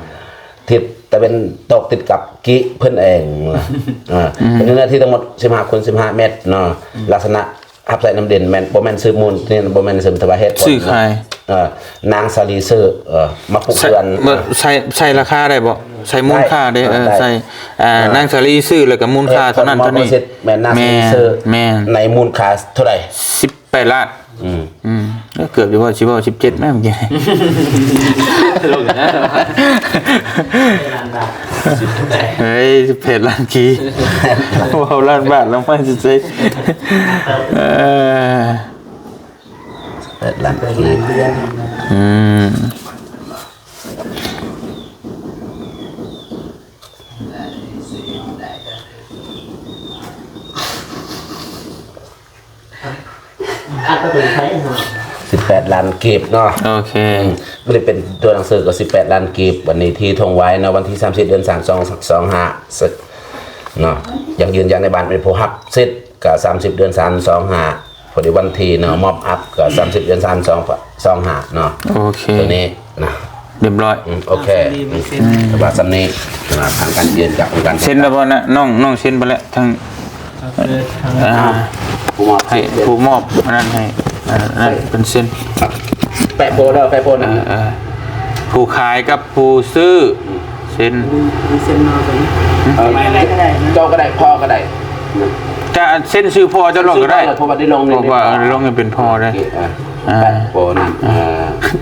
ทิศแต่เป็นตกติดกับกิเพิ่นเองเป็นเนื้อที่ทั้งหมด15 คูณ 15 เมตรเนาะลักษณะหับใส่น้ำเด่นแม่นบ่แม่นซื้อมูลนี่บ่แม่นซื้อทวารเฮ็ด ซื้อใคร นางซาลีซื้อมาปลุกเรือน ใส่ราคาได้บ่ใส่มูลค่าได้ใส่นางสาลีซื้อแล้วก็มูลค่าเท่านั้นเท่านี้ แม่นนางซาลีซื้อ แม่น ในมูลค่าเท่าไหร่ 18 ล้านเกือบจะว่าสิว่า17แม่เมื่อกี้ ลงนะ เฮ้ย18 ล้านกีว้าวล้านบาทแล้วมันสิ8 ล้านกีบ 18 ล้านกีบเนาะ โอเค ไม่ได้เป็นตัวหนังสือก็18 ล้านกีบวันนี้ที่ทงไว้นะวันที่30 เดือน 3 25เนาะยังยืนยันในบ้านเป็นผู้ฮับสิทธิ์กับ30 เดือน 3 25พอดีวันที่เนาะมอบอัพกับ30 เดือน 3 25เนาะ โอเค ตัวนี้นะ เรียบร้อย โอเคสบายสำนี้ทางการเยือนจากองค์การ เซ็นแล้วบ่นะน้องเซ็นไปแล้วทั้ง ผู้มอบ ให้ผู้มอบอันนั้นให้นั่นเป็นเซ็น แปะโพแล้วแปะโพนะ ผู้ขายกับผู้ซื้อเซ็น มีเส้นนอกไป อะไรก็ได้นะ เจ้าก็ได้พ่อก็ได้ จะเซ็นชื่อพ่อจะลงก็ได้ เพราะว่าได้ลง บอกว่าลงให้เป็นพ่อได้ แปะโพนั่น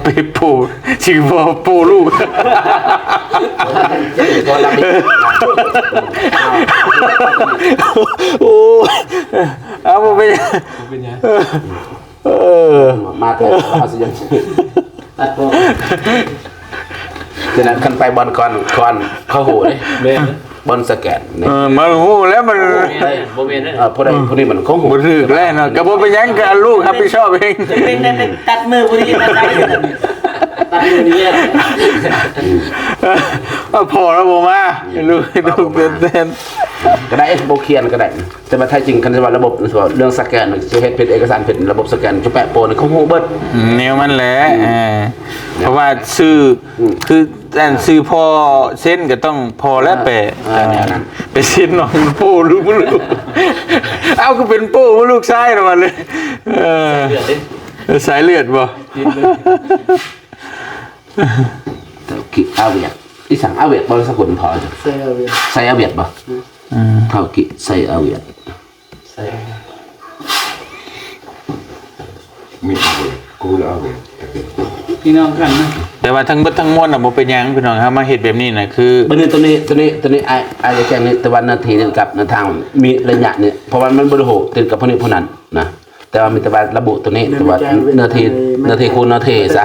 ไปปูชื่อพ่อปูลูก พอรับไม่ โอ้เอาไปมาเถอะเอาสิยังตัดโพฉะนั้นคันไปบอลก่อนเข้าหูเลย เบน บอลสแกนนี่ มาหูแล้วมัน โบเบนเลย พวกนี้มันเข้าหู บ่ถึกแล้วเนาะก็บ่เป็นหยังกับลูกรับผิดชอบเอง เป็นตัดมือพอดีมาได้ตัดมือนี้ พอแล้วบ่มาลูกเป็น ก็ได้โบเคียนก็ได้แต่ว่าถ้าจริงคันว่าระบบเรื่องสแกนจะเฮ็ดเป็นเอกสารเป็นระบบสแกนจะแปะโปนเข้าหูเบิด แนวมันแหละเพราะว่าซื้อคือแต่ซื้อพอเส้นก็ต้องพอแล้วแปะไปเส้นน้องปูลูกเอาก็เป็นปูลูกชายแล้วมันเลยสายเลือดบ่ แต่กิอาเวียดที่สั่งอาเวียดบริษัทคนพอจ้ะใส่อาเวียดบ่เท่ากิใส่อาเวียด มีเอาเลยกูแล้วเอาเลย พี่น้องกันนะ แต่ว่าทั้งเบิดทั้งมวลน่ะบ่เป็นหยังพี่น้องครับมาเฮ็ดแบบนี้น่ะคือ ตัวนี้ไอ้แจ้งนี่แต่ว่านาทีนึงกับนาทางมีระยะเนี่ยเพราะว่ามันบ่ได้โหติดกับพวกนี้พวกนั้นนะแต่ว่ามีแต่ว่าระบุตัวนี้แต่ว่านาทีคูณนาทีซะ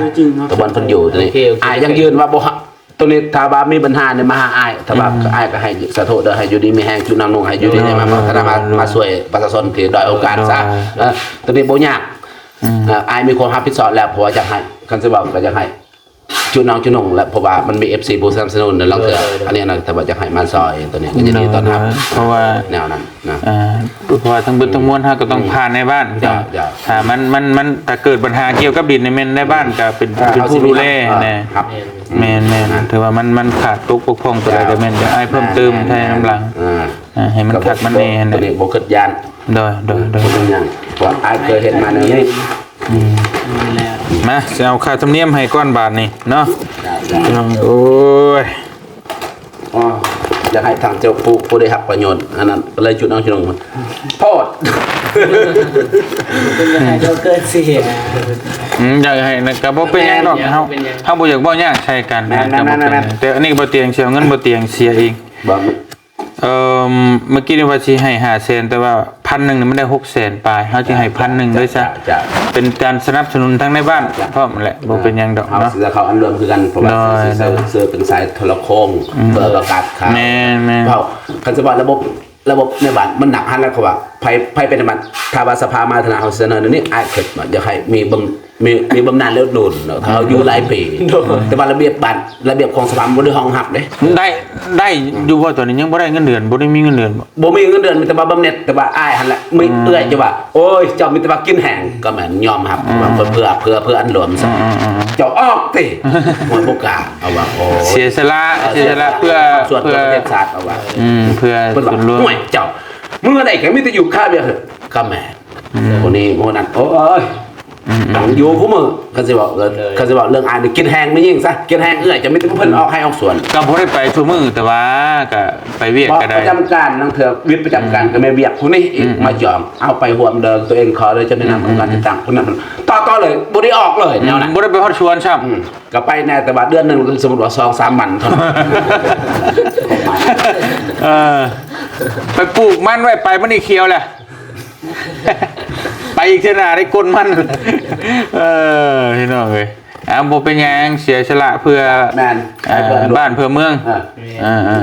ตะวันเพิ่นอยู่ตัวนี้ยังยืนว่าบ่ตัวนี้ถ้าว่ามีปัญหาเนี่ยมาหาอ้ายถ้าว่าอ้ายก็ให้สะโทษเด้อให้อยู่ดีมีแฮงจุนำนงให้อยู่ดีได้มาช่วยประชาชนที่ด้อยโอกาสซะตัวนี้บ่ยากอ้ายมีความรับผิดชอบแล้วเพราะว่าจะให้คันสิบอกก็จะให้จุนงแล้วเพราะว่ามันมี FC ผู้สนับสนุนแล้วเถื่ออันนี้นะแต่ว่าจะให้มาซอยตัวนี้ก็จะดีตอนรับ เพราะว่า แนวนั้นนะ เพราะว่าทั้งเบิดทั้งมวลเฮาก็ต้องผ่านในบ้านพี่น้องถ้ามันถ้าเกิดปัญหาเกี่ยวกับดินในแม่นในบ้านก็เป็นผู้ดูแลนะครับ แม่นถือว่ามันขาดตกบกพร่องตัวใดก็แม่นจะอ้ายเพิ่มเติมแทนน้ำหลังให้มันขัดมันแน่ ตัวนี้บ่เกิดยาน โดย เป็นอย่างเพราะอ้ายเคยเห็นมาแนวนี้ มาจะเอาค่าธรรมเนียมให้ก้อนบาทนี่เนาะพี่น้องโอ้ย อ๋ออยากให้ทางเจ้าผู้ได้รับประโยชน์อันนั้นก็เลยจุดน้องจุนงโทษ เป็นยังไงเราเกิดเสีย อยากให้นะก็บ่เป็นหยังดอกเฮาบ่อยากบ่ยากใช้กันนะก็บ่เป็นหยังแต่อันนี้บ่เตียงเสียเงินบ่เตียงเสียเอง บ่ เมื่อกี้นี่ว่าสิให้500,000แต่ว่า1,000นึงนี่มันได้600,000ปลายเฮาสิให้1,000นึงด้วยซะ จะ เป็นการสนับสนุนทั้งในบ้านพร้อมแหละบ่เป็นหยังดอก เอา เนาะ สิเขาอันรวมคือกันเพราะว่าเสื้อเป็นสายโทรโคงเปิดประกาศข่าว แม่น เพราะคันสิว่าระบบในบ้านมันหนักหันแล้วเขาว่าไผเป็นในบ้านถ้าว่าสภามาธนาเอาเสนอนี้อ้ายคิดว่าอยากให้มีบำนาญแล้วโดนเนาะถ้าอยู่หลายปีแต่ว่าระเบียบบ้านระเบียบของสภาบ่ได้ห้องหับเด้ ได้อยู่ว่าตอนนี้ยังบ่ได้เงินเดือนบ่ได้มีเงินเดือนบ่ บ่มีเงินเดือนมีแต่ว่าบำเหน็จแต่ว่าอ้ายหั่นแหละไม่เอื้อยจะว่าโอ้ยเจ้ามีแต่ว่ากินแห้งก็แม่นยอมรับว่าเพื่ออันรวมซะเจ้าออกติมันบ่กล้าเอาว่าโอ้ เสียสละเพื่อ ส่วนประเทศชาติเอาว่า เพื่อ เพิ่นว่า ส่วนรวม ห่วยเจ้ามื้อใดก็มีแต่อยู่ข้าวเดียวเถอะก็แม่คนนี้คนนั้นโอ้ยต้องอยู่คู่มือเขาสิบอกเรื่องอ้ายนี่กินแห้งไม่ยิ่งซะกินแห้งเอื้อยจะมีแต่เพิ่นออกให้ออกส่วน ก็บ่ได้ไปทุกมื้อแต่ว่าก็ไปเวียกก็ได้ ประจำการนั่งเถื่อวิทย์ประจำการก็ไม่เบียกผู้นี้อีกมาจอมเอาไปห่วมเดิมตัวเองขอเลยจะแนะนำของการต่างๆคนนั้นต่อเลยบ่ได้ออกเลยแนวนั้น บ่ได้ไปฮอดชวนซ้ํ ก็ไปแน่แต่ว่าเดือนหนึงสมมุติว่า 2-3 วันเท่านั้น ไปปลูกมันไว้ไปมันนี่เขียวแหละ ไปอีกเท่านาได้ก้นมันพี่น้องเอ้ยบ่เป็นหยังเสียสละเพื่อ แม่น บ้านเพื่อเมือง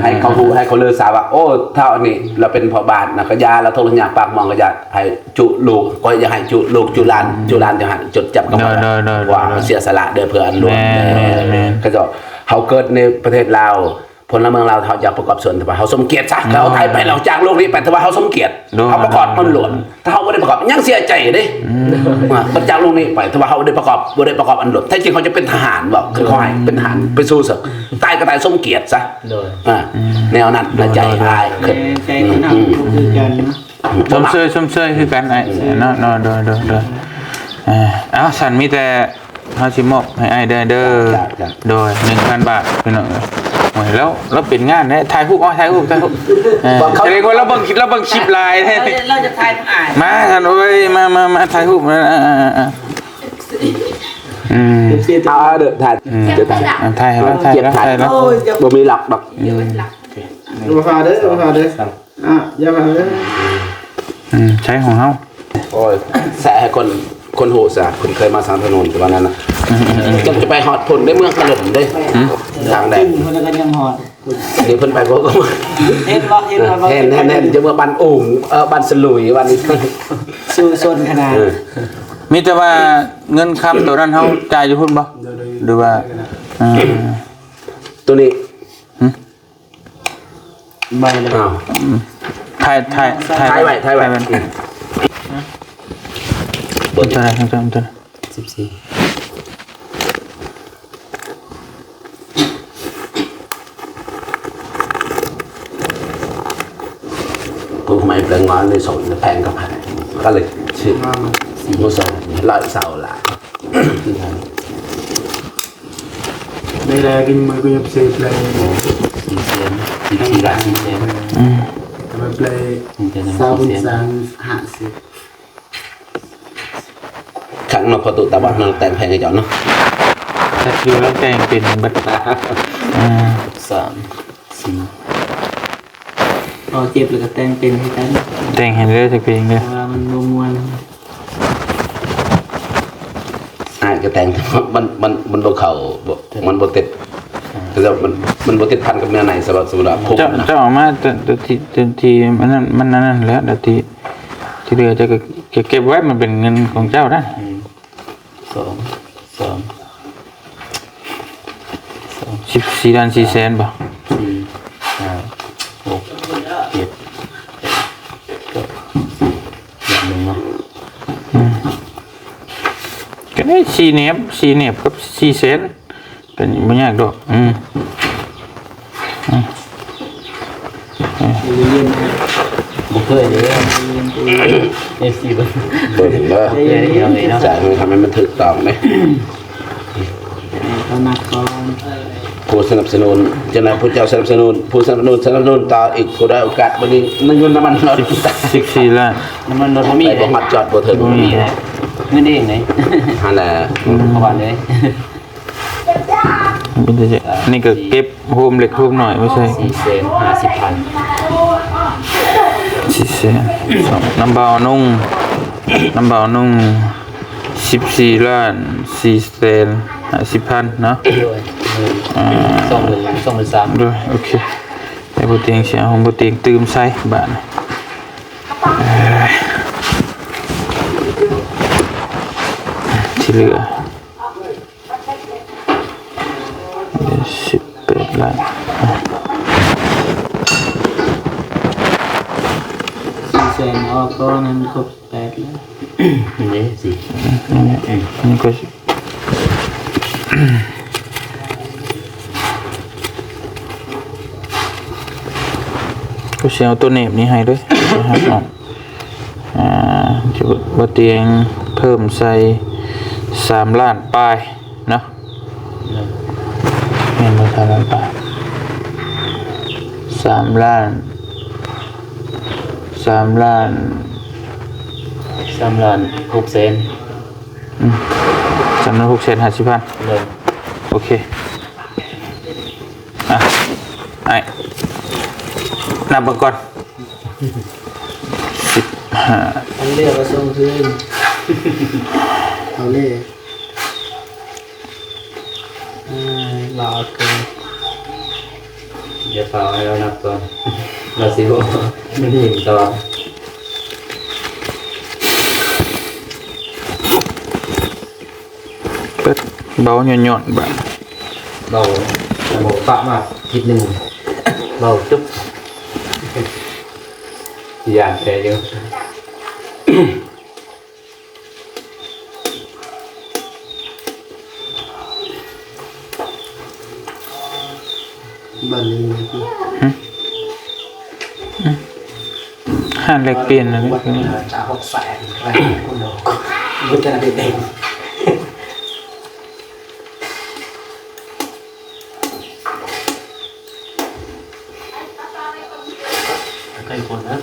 ให้เขารู้ให้เขาเลือทราบว่าโอ้เท่านี้เราเป็นพ่อบ้านนะก็ยาเราโทรสัญญาปากมองก็อยากให้จุลูกก็อย่าให้จุลูกจุหลานจะให้จดจับกันว่าเสียสละเด้อเพื่ออันรวมก็จะเขาเกิดในประเทศลาวพลเมืองเราเขาอยากประกอบส่วนแต่ว่าเขาสมเกียรติซะเขาไทยไปเราจากโลกนี้ไปแต่ว่าเขาสมเกียรติเขาประกอบมันหลวมถ้าเขาไม่ได้ประกอบยังเสียใจเด้เขาจากโลกนี้ไปแต่ว่าเขาไม่ได้ประกอบอันหลวมแท้จริงเขาจะเป็นทหารบอกคือเขาให้เป็นทหารไปสู้ศึกตายก็ตายสมเกียรติซะแนวนั้นนะใจอายขึ้น ใจคนทำคือกันนะ ชมเชยคือกันไอ้เนาะโดยเอาสันมีแต่เฮาสิมอบให้อ้ายเด้อโดย 1,000 บาทพี่น้องโอ้ยแล้วเป็นงานนะถ่ายรูปถ่ายรูปจะเรียกว่าเราเบิ่งคลิปไลน์ เราจะทายมันอ่าน มากันโอ้ยมาถ่ายรูปมาเอาเด้อถ่ายถ่ายแล้วบ่มีหลักดอก มาพาเด้ออย่ามาเด้อ ใช้ของเฮา โอ้ยแสให้คนโหซะคนเคยมาสามถนนแต่ว่านั้นน่ะจะไปฮอดผลได้เมืองขนมเด้ทางแดง คนละกันยังหอด เดี๋ยวเพิ่นไปบ่ก็มา เห็นบ่ แน่นจะเมื่อบ้านโอ่งบ้านสลุยวันนี้ สู้ซนขนาด มีแต่ว่าเงินคำตัวนั้นเฮาจ่ายอยู่พุ่นบ่หรือว่าตัวนี้ ใบเลย อ้าว ถ่ายไว้ตัวไหนตัวกูไม่เปลงงอนในสนแพงกับแพงก็เลยชื่อโมโซลอยเสาหลาย ในแรกินมือกูจะเซฟเลย 400,000 ทำไมเปลยซาบุนซัง50 ครั้งนอกพอตุตาบัดนแต่งแพงให้จอนเนาะ แต่อยู่แล้วแต่งเป็นบัด3 4 พอเจ็บแล้วก็แต่งเป็นให้กัน แต่งให้ได้สักเพลงเด้อ ว่ามันมวน ก็แต่งมันบ่เข้ามันบ่ติดคือมันบ่ติดพันกับแนวไหนสำหรับผมนะ จะออกมาแต่ที่มันนั่นแล้วแต่ที่เหลือจะเก็บไว้มันเป็นเงินของเจ้านะ 14 ล้าน 4 แสนบ่ ก็ได้4เนบกับ4แสนเป็นบ่ยากดอกบ่เคยเลย FC บ่ เบิ่งเด้อจ่ายเงินทำให้มันถูกต้องเด้ เขานักก่อน ผู้สนับสนุนจะนายผู้เจ้าสนับสนุนผู้สนับสนุนต่ออีกผู้ได้โอกาสวันนี้เงินน้ำมันเรา 14 ล้าน น้ำมันรถบ่มี ไปบ่มัดจอดบ่ถึง บ่มีนะ เงินเองไหน นั่นแหละ เขาว่าเลย เป็นจังซี่นี่ก็เก็บโฮมเล็กโฮมหน่อยไม่ใช่ 450,000 400,000น้ำเบานุ่ง14ล้าน450,000เนาะ ด้วย23,000 ด้วยโอเคไอ้บ่เตียงเสียของบ่เตียงตื่มใส่บาดนี้ที่เหลือ18ล้าน 400,000ออกก็นั้นครบ8แล้ว นี่สิ นี่ก็ก็เสียเอาตัวเนบนี้ให้ด้วยนะครับจะบ่เตียงเพิ่มใส่3ล้านปลายเนาะเงินบ่3ล้านปลาย3ล้าน3ล้าน6แสน 3,650,000 เลย โอเคไอ้นับมาก่อน15 อันเรียกว่าส่งคืน เอาเลย รอเกิน เดี๋ยวฝากให้เรานับก่อนเราสิบ่มันเห็นต่อ เปิดเบาหย่อนๆแบบ เราจะบอกฝากมาคิดหนึ่งเราจุ๊บอย่าแค่เดียว บันนี้ ห้าเล็กเปลี่ยนนะนี่ จะ600,000ไปคุณโลกบุญจะได้เด็ก ใครคนนะ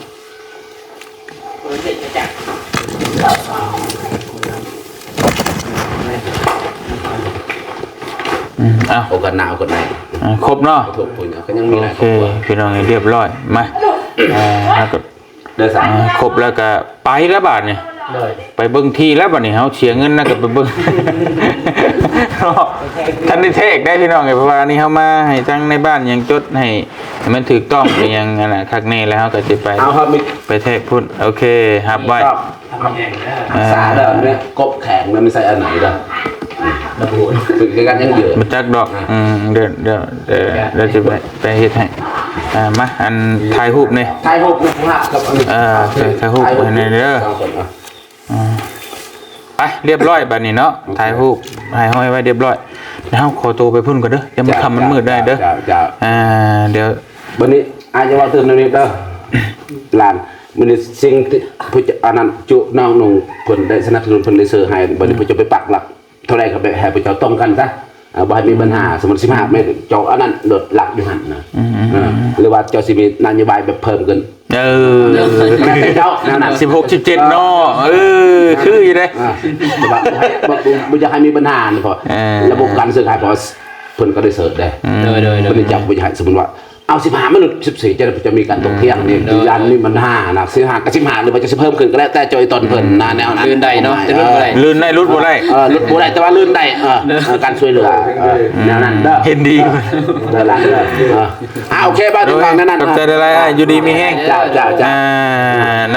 เอา โอกาสหนาวกันไหน ครบเนาะ ถูกปุ่นก็ยังมี โอ หลาย เคพี่น้องเรียบร้อยมาแล้วก็ เดินสาย ครบแล้วก็ไปแล้วบาทเนี่ย เลย ไปเบิ่งที่แล้วบาทเนี่ยเขาเสียเงินนะกับไปเบิ่งท่านได้เทคได้พี่น้องไงเพราะว่านี่เขามาให้ทั้งในบ้านยังจดให้มันถูกต้องยังนั่นน่ะคักแน่แล้วเขาก็จะไป เอาครับมี ไปเทคพุ่นโอเคครับไว้ ชอบสาเดินเนี่ยกบแข็งมันไม่ใส่อันไหนเด้อ ระบุ คือกันยังเยอะ มาจักดอกเดี๋ยวจะไปเฮ็ดให้มาอันถ่ายรูปนี่ ถ่ายรูปภาพกับอันนี้ ถ่ายรูปไว้ในเด้อไปเรียบร้อยบัดนี้เนาะถ่ายรูปให้ห้อยไว้เรียบร้อยแล้วขอตัวไปพุ่นก่อนเด้อเดี๋ยวมันค่ำมันมืดได้เด้อ จ้า เดี๋ยว วันนี้อาจจะว่าตื่นในนี้เด้อหลานมันนี่สิ่งที่ผู้จะอันนั้นจุน้องนุ่งเพิ่นได้สนับสนุนเพิ่นได้ซื้อให้บัดนี้เพิ่นจะไปปักหลักเท่าไรก็ไปให้ผู้เจ้าตรงกันซะบ่ให้มีปัญหาสมมุติ15เมตรเจ้าอันนั้นโดดหลักอยู่หั่นนะหรือว่าเจ้าสิมีนโยบายแบบเพิ่มขึ้นแม่เป็นเจ้านั่นน่ะ 16 17เนาะคืออยู่เด้ แต่ว่าบ่จะให้มีปัญหานี่พอระบบการซื้อขายพอเพิ่นก็ได้เสิร์ชได้ โดย เพิ่นได้จับบ่ให้สมมุติว่าเอา15มัน14จะมีการตกเที่ยงนี่ยันนี่มัน5นะ15กับ15หรือว่าจะเพิ่มขึ้นก็แล้วแต่จอยตนเพิ่นนะแนวนั้น ลื่นได้เนาะจะลื่นบ่ได้ ลื่นได้รุดบ่ได้ ลุดบ่ได้แต่ว่าลื่นได้การช่วยเหลือแนวนั้นเด้อ เห็นดี เด้อล่ะเด้อโอเคบ้านถึงทางนั้น ขอบใจได้อยู่ดีมีแห้ง จ้า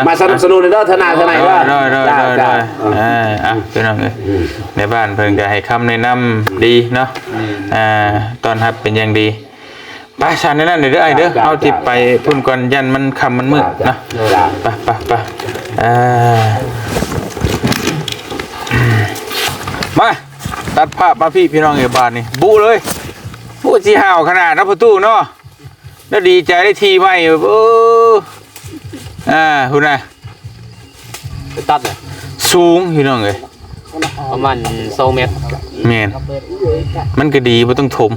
มาสนับสนุนเด้อทนายว่า ได้พี่น้องเอ้ยในบ้านเพิ่นก็ให้คำแนะนำดีเนาะตอนรับเป็นอย่างดีไปชาในนั้นเด้อไอ้เด้อเอาจิบไปพุ่นก่อนยันมันค่ำมันมืดนะไปมาตัดภาพมาพี่น้องเอ้ยบ้านนี่บูเลยบูสิห่าวขนาดนะประตูเนาะแล้วดีใจได้ทีใหม่คุณน่ะ ตัดเลย สูงพี่น้องเอ้ย ประมาณ2เมตร แม่นมันก็ดีบ่ต้องถม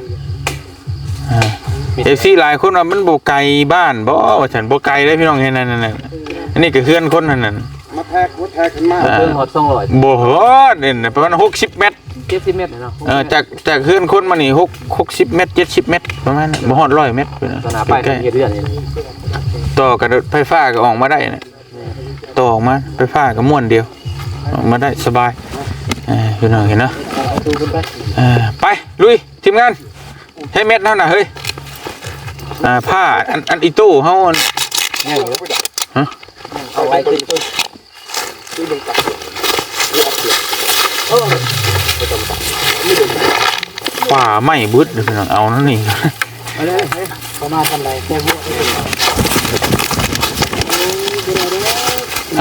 FC หลายคนว่ามันบ่ไกลบ้านบ่ว่าฉันบ่ไกลได้พี่น้องเห็นนั่นอันนี้ก็เฮือนคนนั่น แทกวัดแทกขึ้นมา เพิ่งหด200 บ่ฮอดนี่นะประมาณ60เมตร 70เมตรเนาะ จากเฮือนคนมานี่60เมตร70เมตรประมาณนั้นบ่ฮอด100เมตรพุ่นน่ะ ตอนหาไปเฮ็ดเรือนนี่ ต่อกับไฟฟ้าก็ออกมาได้นะต่อออกมาไฟฟ้าก็ม้วนเดียวออกมาได้สบายพี่น้องเห็นเนาะไปลุยทีมงานให้เม็ดเท่าน่ะเฮ้ยผ้าอันอีตู้เฮาฮะ เอาไว้ขึ้น ป่าไหม้บึดเดี๋ยวพี่น้องเอานั่นนี่ เขามาทำไรแค่พวก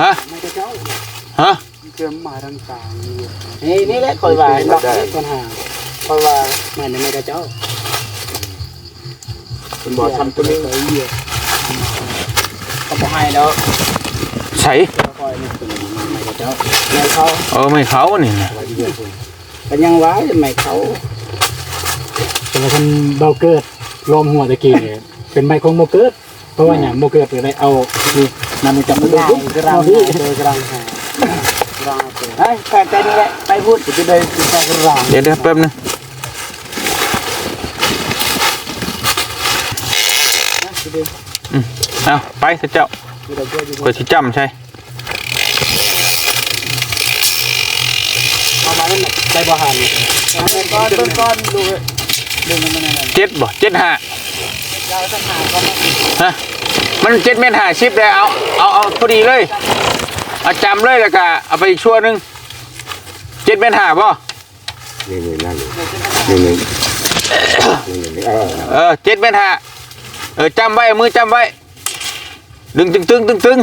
ฮะฮะ เชื่อมมาทางกลางนี่แหละคอยว่าล็อกปัญหาคอยว่ามันไม่ได้เจ้าคุณบอกทำตัวนี้เขาบอกให้แล้ว ใส่ คอยไม่ได้เจ้าไม่เขา ไม่เขานี่นะ เป็นยังไว้ไม่เขา เป็นคนเบาเกิดรวมหัวตะกี้เนี่ยเป็นไมโครโมเกิดเพราะว่าอย่างโมเกิดเลยเอานี่นำไปจับมือปุ๊บ กระรังกระรังไอ้แฟนใจนี่แหละไปพูดจะได้แฟนกระรัง เดี๋ยวแป๊บนึงเอาไปเถอะเจ้าก็สิจำใช่ เอามาเล่นใจบ่หันก้อนดูดึงมันนั่น 7บ่75 เราจะหาก็ไม่ ฮะมัน7เมตร50เลยเอาพอดีเลยเอาจำเลยแล้วก็เอาไปอีกชั่วนึง7เมตร5ป่ะ นี่นั่นนี่7เมตร5จำไว้มือจำไว้ดึงตึง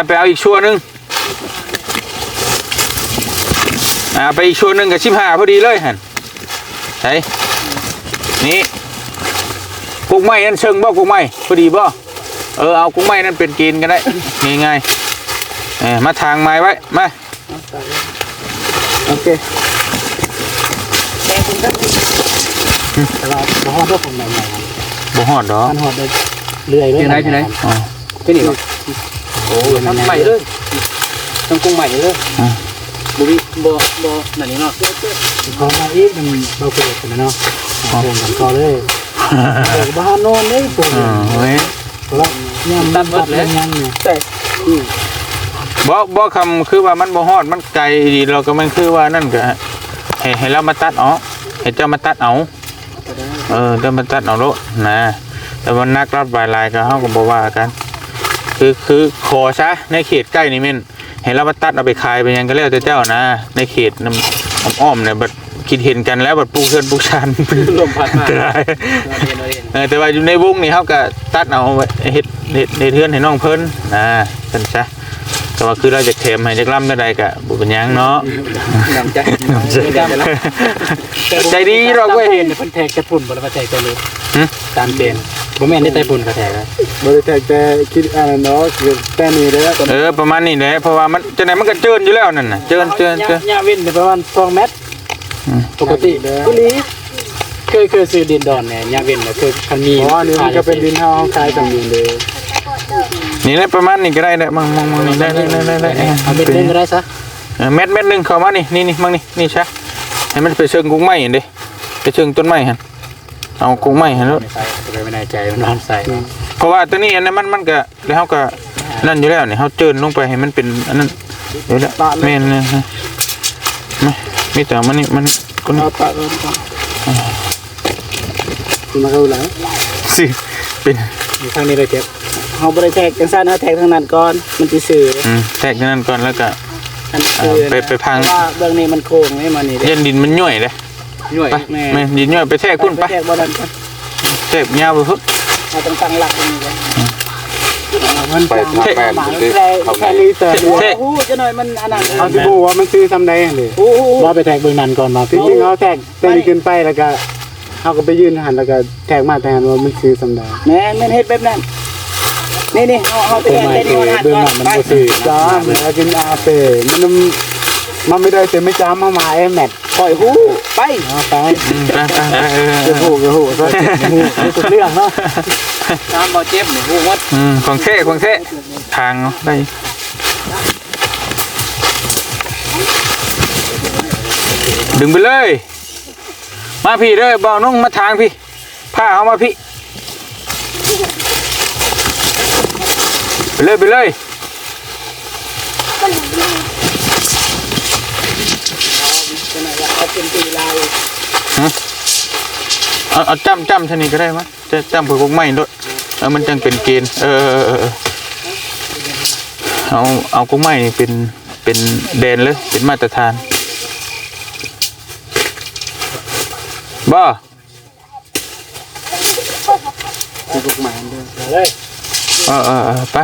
ไปเอาอีกชั่วนึงไปอีกชั่วนึงกับ15พอดีเลยหันไหนนี่กุ้งไม้นั่นเชิงบ่กุ้งไม้พอดีบ่เอากุ้งไม้นั่นเป็นกินกันได้ง่ายๆมาทางไม้ไว้มา โอเคแต่คุณก็แต่ว่าบ่ฮอดด้วยของใหม่ บ่ฮอดดอก มันฮอดได้เรื่อยเลย ที่ไหน อ๋อ ที่นี่โอ้ทำใหม่เลยต้องกุ้งใหม่เลยบ่มีบ่นั่นนี่เนาะ พอมาอีกมันเบาเกิดกันเนาะโป่งกันก็เลยบ้านโน่นเลยโป่ง เว้ย แล้วเนี่ยตัดหมดเลยยังเนี่ย แต่ บ่คำคือว่ามันบ่ฮอดมันไกลดีเราก็มันคือว่านั่นก็ให้เรามาตัดเอาให้เจ้ามาตัดเอาเจ้ามาตัดเอาโลดนะแต่ว่านักรับลายก็เฮาก็บ่ว่ากันคือขอซะในเขตใกล้นี่แม่นให้เรามาตัดเอาไปขายไปยังก็แล้วแต่เจ้านะในเขตน้ำอ้อมเนี่ยบัดคิดเห็นกันแล้วบัดปลูกเฮือนปลูกชาน ลมพัดมา แต่ว่าอยู่ในวงนี่เฮาก็ตัดเอาเฮ็ดเฮือนให้น้องเพิ่นนะซั่นซะแต่ว่าคือเราจะเทมให้จักลำได้ก็บ่เป็นหยังเนาะ น้ำใจ ใจดีดอกเว้ย เห็นเพิ่นแทกแต่ปุ่นบ่ได้แทกแต่เลยตามเกณฑ์บ่แม่นได้แต่ปุ่นก็แทก บริแทกแต่คิดอะไรเนาะคือแต่นี่เด้อ ประมาณนี้แหละเพราะว่ามันจังได๋มันก็เจินอยู่แล้วนั่นน่ะเจิน หญ้าวินประมาณ2เมตรปกติกุลีเคยซื้อดินดอนเนี่ยหญ้าวินเนี่ยคือคันมี อ๋อนี่มันก็เป็นดินเฮาคลายต่างๆเลย นี่แหละประมาณนี้ก็ได้แหละมังนี่ได้ เอาเป็นเล่นก็ได้ซะ เม็ดนึงเข้ามานี่มังนี่ซะให้มันไปเชิงกุ้งไม้หั่นดิไปเชิงต้นไม้หั่นเอากุ้งไม้หั่นแล้ว ใส่ไม่แน่ใจมันนอนใส่ เพราะว่าตัวนี้อันนั้นมันก็แล้วเฮาก็นั่นอยู่แล้วนี่เฮาเจินลงไปให้มันเป็นอันนั้นอยู่แล้วแม่นนะมีแต่มันนี่คนนี้ เอาปะมาเข้าหลัง สิเป็น ทางนี้เลยเก็บ เฮาบ่ได้แทกจังซั่นเฮาแทกทางนั้นก่อนมันสิซื่อ แทกนั่นก่อนแล้วก็ อันคือ ไปพัง ว่าเบื้องนี้มันโค้งให้มันนี่เด้ เย็นดินมันย่อยเลย ย่อย ไปแม่ดินย่อยไปแทกพุ่นไป แทกบ่ดันก่อน แทกยาวไปพุ่น เราต้องตั้งหลักตรงนี้ก่อนมัน ไปแปด แค่รีเสิร์ชโอ้โหจะหน่อยมันอันนั้น เอาสิบ่ว่ามันซื้อซำใดหั่นดิ โอ้โห ว่าไปแทกเบิ่งนั้นก่อนมา จริงๆเขาแทกเต้นขึ้นไปแล้วก็เขาก็ไปยืนหันแล้วก็แทกมาแทนว่ามันคือสำดาแม่นเฮ็ดแบบนั้นนี่เอาไป ต้น แท ไม้ ก คือ หัน เบื้อง ก่อ นั้น น มันบ่ซื้อ จ้าแล้วกินอาเปมันไม่ได้แต่ไม่จ้ามาเอ็มแมท ปล่อยหูไป ไป ไปเดี๋ยวหูก็สุดเรื่องเนาะ น้ำบ่เจ็บนี่หูวัด ของเท่ทางได้ดึงไปเลยมาพี่เด้อบ่าวน้องมาทางพี่ผ้าเอามาพี่ไปเลยเอาจ้ำท่านี้ก็ได้มั้ยจะจ้ำเผื่อพวกไม้ด้วยมันจังเป็นเกณฑ์เอากุ้งไม้นี่เป็นแดนเลยเป็นมาตรฐานบ่ลูกหมาเด้อ เลย ไป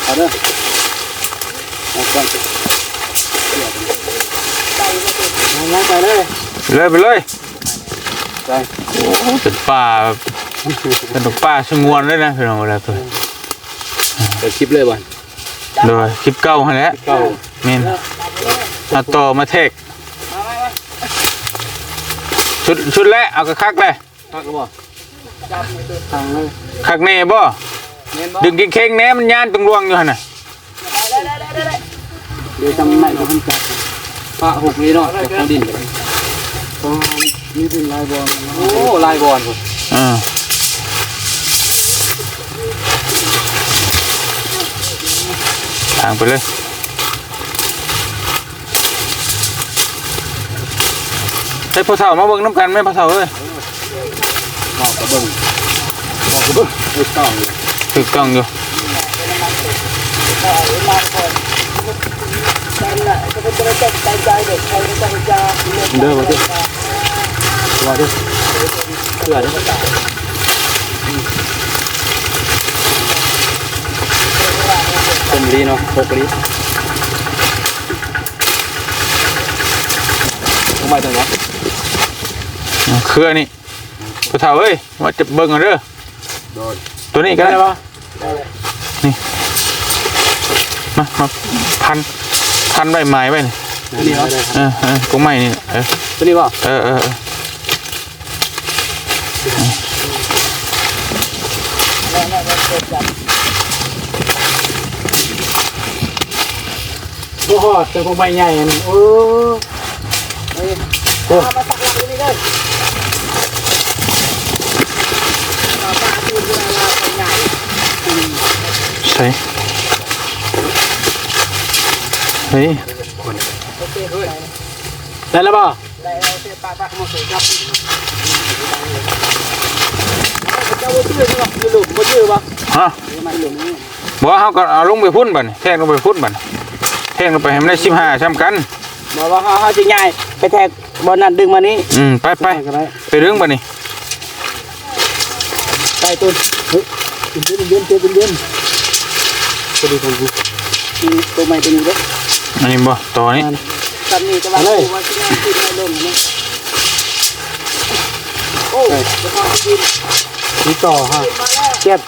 เอาเด้อเอาก่อน ไปเลย ไปเลย ไป เป็นป่าเป็นป่าชงวนเลยนะพี่น้องเวลาตัว ไปคลิปเลยบ่ โดยคลิปเก่าหั่นแหละ เก้า แม่นเอาต่อมาเทกชุดแรกเอากระคักเลย พักก็บ่ ทางเลย คักแน่บ่ แม่นบ่ ดึงกินเค้งแน่มันย่านตรงรวงอยู่หั่นน่ะ เดี๋ยวทำใหม่ก็ทำจัด พระหกนี่เนาะจากของดิน ตรงนี้เป็นลายบอล โอ้ลายบอลพุ่น ทางไปเลยไอ้พ่อเฒ่ามาเบิ่งน้ำกันไหมพ่อเฒ่าเอ้ย ออกกระเบิ่งไอ้ต้อง ถือกล้องอยู่ เด้อบ่ติว่าเด้อเพื่อเด้อเป็นดีเนาะหกดีทำไมจังวะ เครือนี่พ่อเฒ่าเอ้ยว่าจะเบิ่งกันเด้อตัวนี้ก็ได้ป่ะนี่มาพันใบไม้ไว้นี่ ตัวนี้เนาะ กุ้งไม้นี่เออ ตัวนี้บ่ บ่ฮอดแต่คงใบใหญ่นั่นโอ้ใช่เฮ้ย ได้แล้วป่ะ ฮะบอกเขาก็เอาลงไปพุ่นบัดแทงลงไปพุ่นบัดแทงลงไปให้มันได้15ช้ำกัน บอกว่าเขาจะง่ายไปแทกบอลนั่นดึงมานี้ ไปเรื่องบัดนี่ ไปตุน เย็นตัวดีของกู ตัวใหม่ตัวนี้ด้วย อันนี้บ่ต่อนี้ ตอนนี้จะมาว่าที่ง่ายที่ไม่ลงนะโอ้จะพากิน นี่ต่อฮะ เจ็บ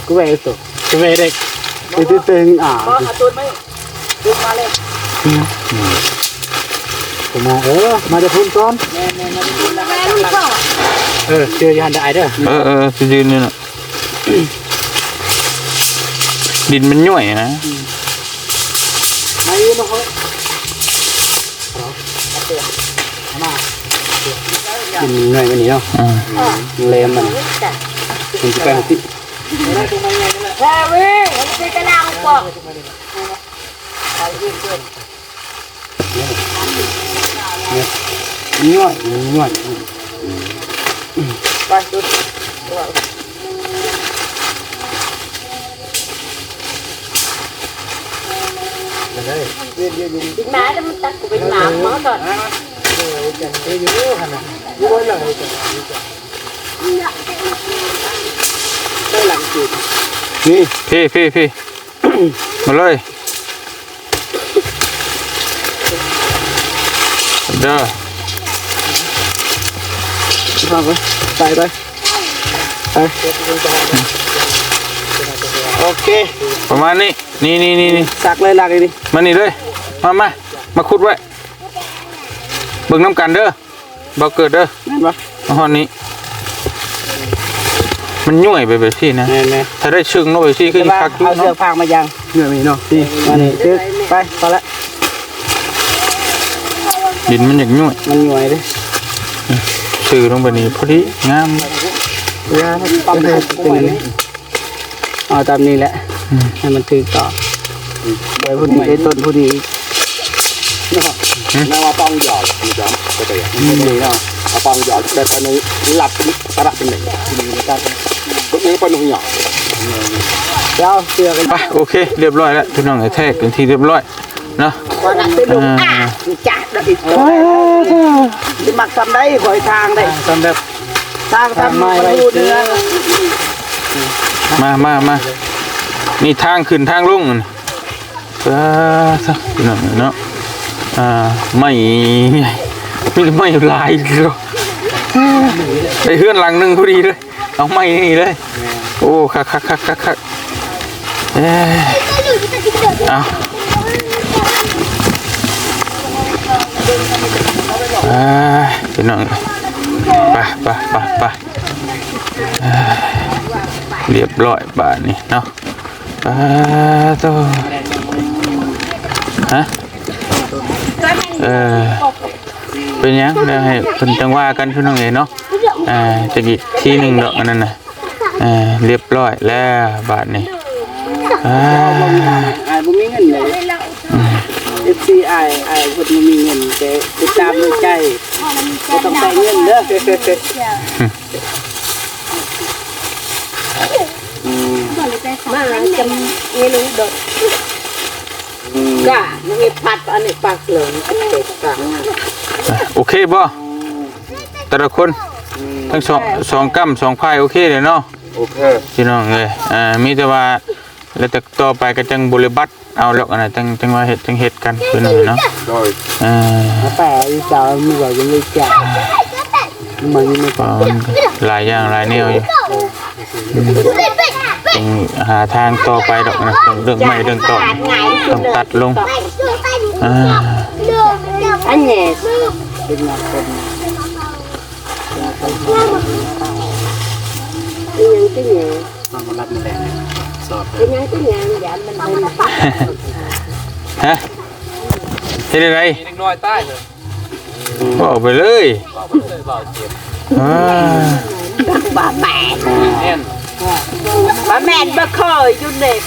กูแหวกตัว จะไปเด็กไปตึงบอกหาตัวไม่ดึงมาเลย ผมมามาจะพุ่นก่อน แม่มาดึงแล้วให้ตั้งหลัก เจอยันได้เด้อ จะยืนนี่น่ะดินมันย่อยนะ มายืนมาเขากินเงยมันนี่เนาะเลมมันมันจะไปหกที่ แล้วิ่งมันจะกระลังปอก ง่อย ไปจุดหมาจะมันตักกูเป็นหมาหมอก่อนนี่พี่มาเลยเด้อ ไป โอเค ประมาณนี้นี่ สักเลยลักเลยดิ มานี่เลยมาขุดไว้เบิ่งน้ำกันเด้อเบาเกิดเด้อ แม่นบ่ มาหอนนี้มันย่วยไปแบบนี้นะ แม่น ถ้าได้ชึงเนาะแบบนี้คือสิคักอยู่ เอาเสื้อ เนาะ ฟางมายังเหนื่อยเนาะนี่มานี่ตึกไปพอละ ดินมันอยากย่วย มันหน่วยเด้ ชื่อลงไปนี่พอดีงาม ยาปั๊มเป็นอันนี้เอาตามนี้แหละให้มันตึกต่อไว้ผู้นี้ได้ต้นผู้นี้ แม่ว่าป้องหยอดมีจ้ำก็แต่ นี่เนาะ เอาป้องหยอดแต่ตอนนี้หลับเป็นกระดับเป็นหนึ่งก็นี้เป็นหนุ่มหยอด เดี๋ยวเสื้อกัน ไปโอเคเรียบร้อยแล้วพี่น้องไอ้แท้กันทีเรียบร้อยเนาะ วันนั้นไปดูจัดแล้วอีกจะมักทำได้คอยทางได้ ทำแบบ ทางทำไม้ไว้เนื้อ มานี่ทางขึ้นทางลงนี่ซะพี่น้องเนาะไม่ไม่ลายหรอกไปเฮือนหลังหนึงพอดีเลยเอาไม้นี่เลยโอ้คักเอาพี่น้องไปเรียบร้อยบ้านนี่เนาะตัวฮะเป็นยังเดี๋ยวให้เป็นจังว่ากันพี่น้องเอ๋เนาะจะอีกทีหนึ่งดอกอันนั้นน่ะเรียบร้อยแล้วบาทนี่บ่มีเงินเลย FC ไอ้คนบ่มีเงินแต่ติดตามด้วยใจบ่ต้องใช้เงินเด้อมาจำเงินดดก็นี่ปัดอันนี้ปักเหลืองเด็กปัง โอเคป่ะแต่ละคนทั้งสองกำสองพายโอเคเลยเนาะ โอเค พี่น้องเลยมีแต่ว่าแล้วแต่ต่อไปก็จังบริบัติเอาหรอกอันนั้นจังว่าจังเฮ็ดกันพี่น้องเนาะ โดย แต่อีเจ้ามีว่ายังไม่จับมันไม่พอ หลายอย่างหลายแนวอยู่ต้องหาทางต่อไปดอกนะเรื่องใหม่เรื่องต่อต้องตัดลงอันนี้ เป็นมาเป็น ยังที่เนี่ย มารับมาแดงสอบ ยังที่เนี่ยอย่ามันเป็น ฮะเฮ็ดอะไร เล็กน้อยใต้เลย บอกไปเลยบาแม่ เนี่ย บาแม่บ่เคยอยู่เด็ก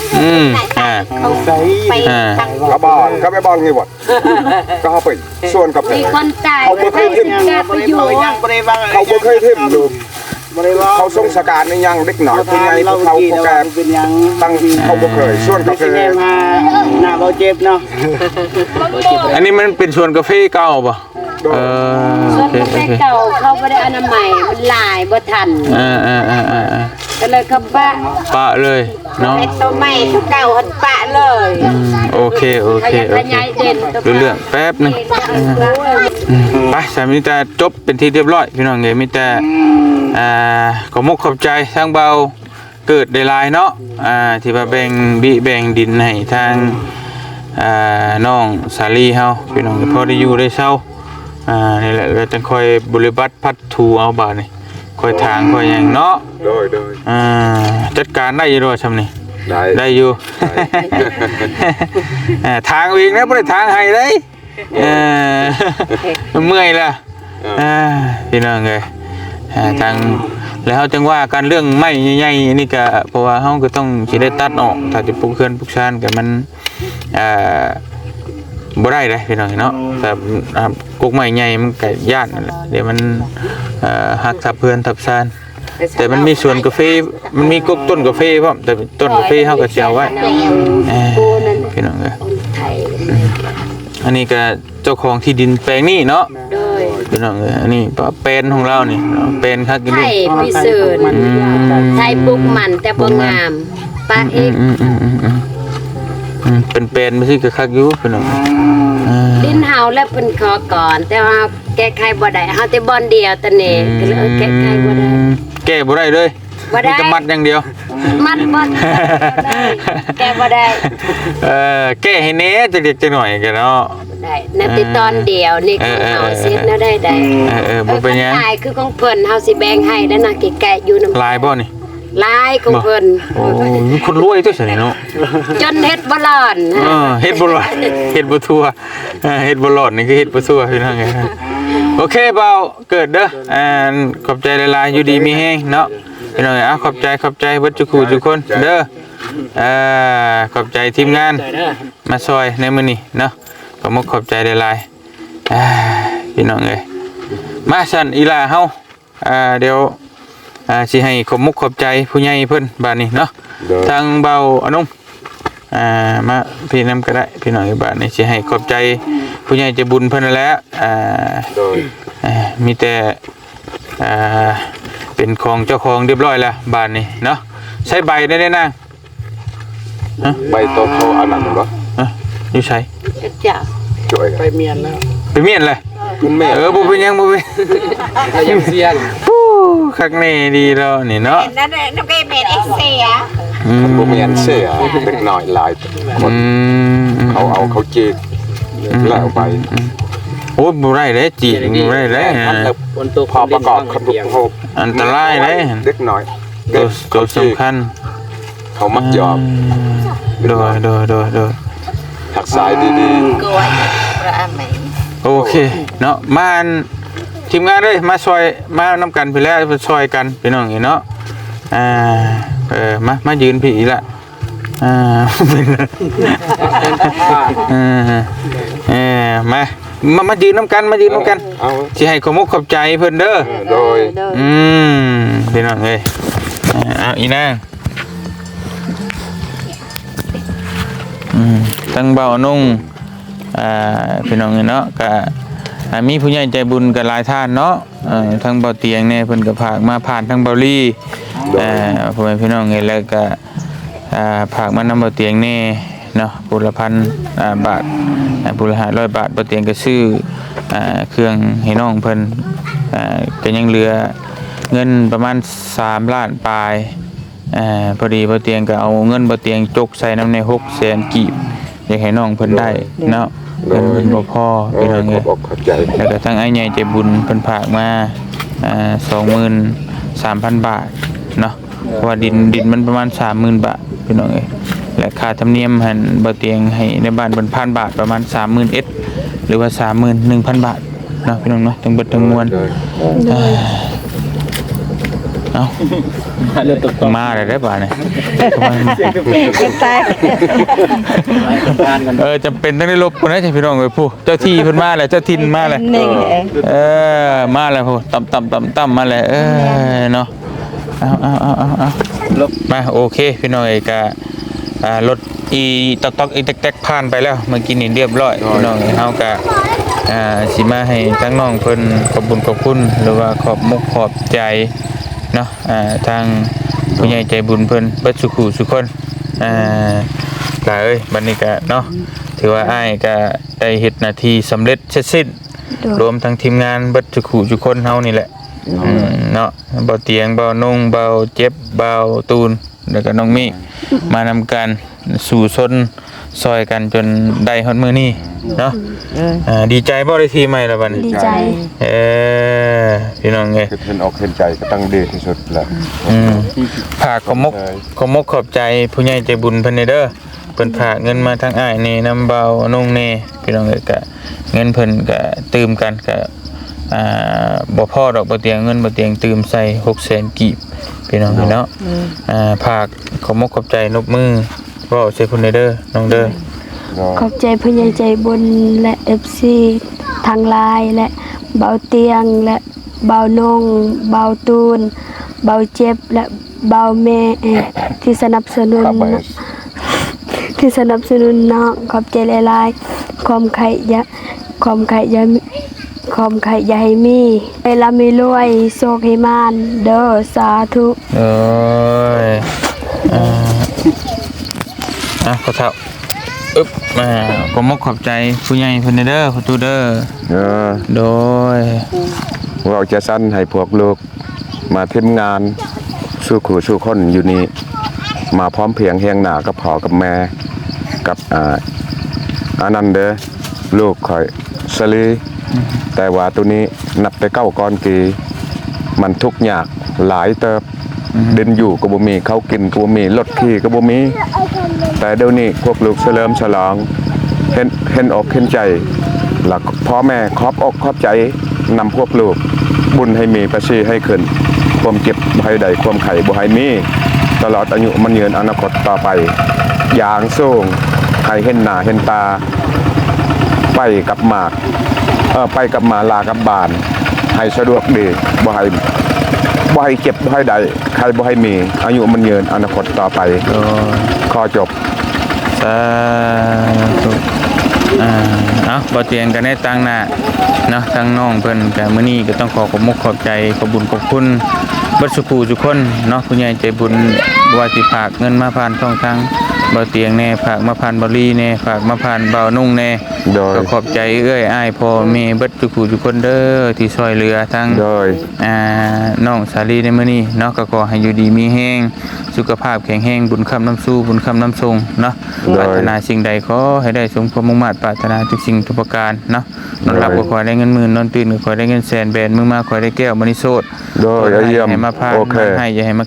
เขาใส่ ไปทาง กระบอกก็ไม่บอกงี้หมดก็เขาไปส่วนกับ มีคนตาย เขาไม่เคยทิม แกไปอยู่ ยังบริวาร เขาไม่เคยทิมดู บริวาร เขาทรงสการในยังเด็กหน่อยที่ไงเขาแก เป็นยัง ตั้งเขาไม่เคยส่วนกับ เป็นยังมาหน้าเบาเจ็บเนาะ อันนี้มันเป็นสวนกาแฟเก่าป่ะส่วนกาแฟเก่าเขาไม่ได้อนามัยมันลายบ่ทันก็เลยเขาปะ เลยเนาะ ไอ้ตัวใหม่ตัวเก่าหันปะเลย โอเคดูเรื่องแป๊บนึงไปสามีแต่จบเป็นที่เรียบร้อยพี่น้องเอ๋มีแต่ขอมุกขอบใจทางเบาเกิดได้ลายเนาะที่ว่าแบ่งดินให้ทางน้องสาลีเฮาพี่น้องพอได้อยู่ได้เช่านี่แหละแล้วจังค่อยบริบัติพัดถูเอาบาดนี่ค่อยทางค่อยหยังเนาะโดยจัดการได้อยู่ด้วยซำนี่ ได้อยู่ ทางเองนะบ่ได้ทางให้เลยเมื่อยล่ะพี่น้องเอ้ยทางแล้วเฮาจังว่าการเรื่องไม้ใหญ่ๆนี่ก็เพราะว่าเฮาก็ต้องสิได้ตัดออกถ้าจะปลูกเขื่อนปลูกชานก็มันบ่ได้เลยพี่น้องเนาะแต่กกไม้ใหญ่มันก็ย่านนั่นแหละเดี๋ยวมันหักทับเพื่อนทับซานแต่มันมีสวนกาแฟมันมีกกต้นกาแฟพร้อมแต่ต้นกาแฟเฮาก็สิเอาไว้พี่น้องเอ้ยอันนี้ก็เจ้าของที่ดินแปลงนี้เนาะพี่น้องเอ้ยอันนี้เป็นของเรานี่เป็นคักกินดิ ไทยพิเศษไทยปลูกมันแต่บ่งามปะเอก เป็นไม่ใช่กระคักอยู่พี่น้อง ดินเฮาแล้วเพิ่นขอก่อนแต่ว่าแก้ไขบ่ได้เฮาแต่บ่อนเดียวตอนนี้ก็เลยแก้ไขบ่ได้ แก้บ่ได้เลย บ่ได้ มีแต่มัดอย่างเดียว มัดบ่ได้แกบ่ได้ แก้ให้แหน่จักเด็กจักหน่อยกันเนาะ ได้นับติตอนเดียวนี่ของเฮาสินะได้บ่เป็นหยัง ขายคือของเพิ่นเฮาสิแบ่งให้นั่นน่ะแกะอยู่นำ ลายบ่นี่ ลายของเพิ่น โอ้ยคนรวยตัวซั่นเนาะ จนเฮ็ดบ่รอด เฮ็ดบ่รอดเฮ็ดบ่ทั่วเฮ็ดบ่รอดนี่คือเฮ็ดบ่ทั่วพี่น้องไงโอเคเบาเกิดเด้อขอบใจหลายๆอยู่ดีมีแฮงเนาะพี่น้องขอบใจเบิดทุกคู่ทุกคนเด้อขอบใจทีมงานมาซอยในมื้อนี้เนาะก็มุกขอบใจหลายๆพี่น้องเอ้ยมาสั่นอีหล่าเฮาเดี๋ยวสิให้ขอบมุกขอบใจผู้ใหญ่เพิ่นบัดนี้เนาะทางเบาอนุ่มมาพี่นำก็ได้พี่น้องบ้านนี้สิให้ขอบใจผู้ใหญ่ใจบุญเพิ่นนั่นแหละมีแต่เป็นของเจ้าของเรียบร้อยแล้วบ้านนี้เนาะใช้ใบได้นาง ใบโตเขาเอาหนังบ่ อยู่ใช้ จ้ะ ช่วย ไปเมียนแล้ว ไปเมียนเลย คุณแม่ บ่เป็นหยังบ่เป็น ก็ยังเสียน คักแน่ดีแล้วนี่เนาะ นั่นน้ำแกเป็นเอ็กเซีย บ่แม่นเสียเล็กน้อยหลายคนเขาเอาเขาจีดแล้วไป โอ้บ่ได้เลยจีบ่ได้เลย คนตก พอประกอบขนมโฮบ อันตรายเลย เล็กน้อย ตัวสำคัญ เขามักยอม โดย หักสายดี กลัวประอาไหม โอเคเนาะมาทีมงานเลยมาซอยมานำกันไปแล้วมาซอยกันพี่น้องเนาะมายืนพี่อีละมายืนน้ำกันๆเอา สิให้ขอบมุกขอบใจเพิ่นเด้อ โดย พี่น้องเอ้ยเอาอีนางตั้งเบานุ่งพี่น้องเนาะก็มีผู้ใหญ่ใจบุญกับหลายท่านเนาะทั้งเบาเตียงเนี่ยเพิ่นก็ผากมาผ่านทั้งเบาลี่พ่อแม่พี่น้องเอ้ยแล้วก็ผากมานำเบาเตียงแน่เนาะปุละพันบาทปุละ500 บาทเบาเตียงก็ซื้อเครื่องให้น้องเพิ่นก็ยังเหลือเงินประมาณ3 ล้านปลายพอดีเบาเตียงก็เอาเงินเบาเตียงจกใส่น้ำใน600,000 กีบอยากให้น้องเพิ่นได้เนาะเพิ่นบ่พอพี่น้องเอ้ย เข้าใจ แล้วก็ทั้งไอ้ใหญ่ใจบุญเพิ่นฝากมา23,000 บาทเนาะเพราะว่าดินมันประมาณ 30,000 บาทพี่น้องเอ้ยและค่าธรรมเนียมหันบ่เตียงให้ในบ้านเพิ่น1,000 บาทประมาณ 30,000 หรือว่า 31,000 บาทเนาะพี่น้องเนาะทั้งเบิดทั้งมวลเอามาเลยได้ป่ะเนี่ยจะเป็นต้องได้ลบคนนะพี่น้องเลยผู้เจ้าที่เพิ่นมาเลยเจ้าทินมาเลยมาเลยผู้ต่ำมาเลยเนาะเอาลบมาโอเคพี่น้องเอกรถอีตอกอีแตกผ่านไปแล้วเมื่อกี้นี่เรียบร้อยพี่น้องเฮากะสิมาให้ทั้งน้องเพิ่นขอบบุญขอบคุณหรือว่าขอบมุกขอบใจเนาะทางผู้ใหญ่ใจบุญเพิ่นเบิดสุขุสุคนหลายบัดนี้ก็เนาะถือว่าอ้ายก็ได้เฮ็ดหน้าที่สำเร็จเสร็จสิ้นรวมทั้งทีมงานเบิดสุขุสุคนเฮานี่แหละเนาะเบาเตียงเบานุ่งเบาเจ็บเบาตูนแล้วก็น้องมิมานำกันสู่ซนซอยกันจนได้ฮอดมื้อนี้เนาะดีใจบ่ได้ทีใหม่แล้วบัดนี้ดีใจ พี่น้องเอ้ย เห็นอกเห็นใจก็ตั้งดีที่สุดแหละ ฝากขอมกขอบใจผู้ใหญ่ใจบุญเพิ่นเด้อเพิ่นฝากเงินมาทางอ้ายนี่นำเบานุ่งนี่พี่น้องเอ้ยก็เงินเพิ่นก็ตื่มกันก็บ่พอดอกบ่เตียงเงินบ่เตียงตื่มใส่600,000 กีบพี่น้องเนาะฝากขอมกขอบใจนบมือเว้าใส่เพิ่นเด้อน้องเด้อ ขอบใจผู้ใหญ่ใจบุญและ FC ทางไลน์และเบาเตียงและเบานงเบาตูนเบาเจ็บและเบาแม่ที่สนับสนุนน้องขอบใจหลายๆความไข่อย่าให้มีเวลามีรวยโชคให้มานเด้อสาธุขอเท่าผมขอบใจผู้ใหญ่เพิ่นเด้อผู้ตูเด้อโดย เราจะสั้นให้พวกลูกมาทีมงาน สู้ขู่สู้คนอยู่นี่มาพร้อมเพรียงเฮียงหน้ากับพ่อกับแม่กับอันนั้นเด้อลูกข่อยสลีแต่ว่าตัวนี้นับไป9ก้อนกีมันทุกข์ยากหลายเติบเดินอยู่ก็บ่มีเขากินก็บ่มีรถขี่ก็บ่มีแต่เดี๋ยวนี้พวกลูกเฉลิมฉลองเห็นอกเห็นใจหลักพ่อแม่ขอบอกขอบใจนำพวกลูกบุญให้มีประชีให้ขึ้นความเจ็บบ่ให้ใดความไข่บ่ให้มีตลอดอายุมันยืนอนาคตต่อไปอย่างสูงให้เห็นหน้าเห็นตาไปกับหมากไปกับมาลากับบานให้สะดวกดีบ่ให้เจ็บบ่ให้ใดใครบ่ให้มีอายุมันยืนอนาคตต่อไปขอจบ สาธุเอาบ่เตียงกันได้ตั้งหน้าเนาะทั้งน้องเพิ่นแต่มื้อนี้ก็ต้องขอบมุกขอบใจขอบบุญขอบคุณเบิดสุขทุกคนเนาะผู้ใหญ่ใจบุญว่าสิฝากเงินมาผ่านช่องทางบ่เตียงแน่ฝากมาผ่านบ่ลีแน่ฝากมาผ่านบ่าวนุ่งแน่ก็ขอบใจเอ้ยอ้ายพ่อแม่เบิดทุกคนเด้อที่ช่วยเหลือทั้งน้องสาลีในมื้อนี้เนาะก็ขอให้อยู่ดีมีแรง สุขภาพแข็งแรงบุญคำน้ำสู้บุญคำน้ำทรงเนาะปรารถนาสิ่งใดขอให้ได้สมความมุ่งมั่นปรารถนาทุกสิ่งทุกประการเนาะนอนหลับก็ขอได้เงินหมื่นนอนตื่นก็ขอได้เงินแสนแบนมือมาขอได้แก้วมณีโสด โดยเยี่ยม ให้มาพา โอเค ให้อย่าให้ม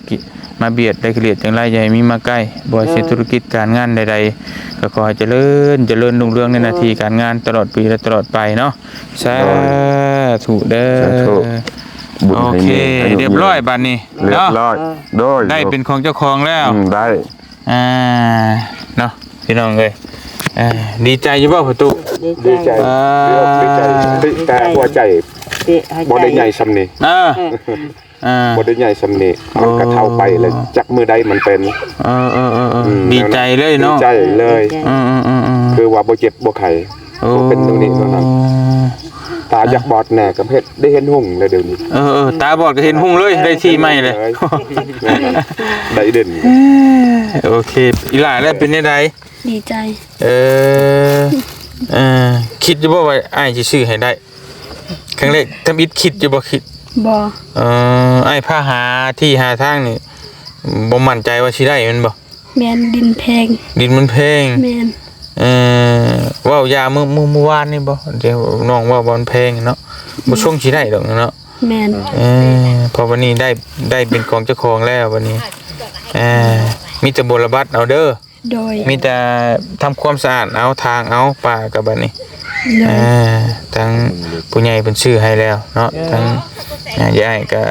าเบียดได้เกลียดจังไรอย่าให้มีมาใกล้บ่ให้เสียธุรกิจการงานใดๆก็ขอให้เจริญรุ่งเรืองในหน้าที่การงานตลอดปีและตลอดไปเนาะสาธุเด้อ บุญ โอ ให้ เค มี เรียบร้อยบัดนี้ เรียบ เนาะ ร้อยโดย ได้เป็นของเจ้าของแล้ว ได้ เนาะพี่น้องเลยดีใจอยู่บ่ประตู ดีใจดีใจแต่หัวใจบ่ได้ใหญ่ซ้ำนี่ บ่ได้ใหญ่ซ้ำนี่มันกระเท่าไปเลยจักมือใดมันเป็น ดีใจเลยเนาะ ดีใจเลยคือว่าบ่เจ็บบ่ไข้บ่เป็นตรงนี้ตรงนั้นตาอยากบอดแน่กับเฮ็ดได้เห็นหุ่งเลยเดี๋ยวนี้ ตาบอดก็เห็นหุ่งเลยได้ที่ใหม่เลย ได้เด่น โอเคอีหล่าแล้วเป็นยังไง ดีใจ คิดอยู่บ่ว่าอ้ายสิซื้อให้ได้ครั้งแรกทำอิดคิดอยู่บ่คิด บ่ อ้ายพาหาที่หาทางนี่บ่มั่นใจว่าสิได้แม่นบ่ แม่นดินแพง ดินมันแพง แม่น ว่ายาเมื่อวานนี่บ่เดี๋ยวน้องว่าบอลแพงเนาะบ่ช่วงสิได้ดอกเนาะ แม่น พอวันนี้ได้เป็นของเจ้าของแล้ววันนี้มีแต่บรบัดเอาเด้อ โดย มีแต่ทำความสะอาดเอาทางเอาป่ากับบัดนี้ โดย ทั้งผู้ใหญ่เป็นชื่อให้แล้วเนาะทั้งยายก็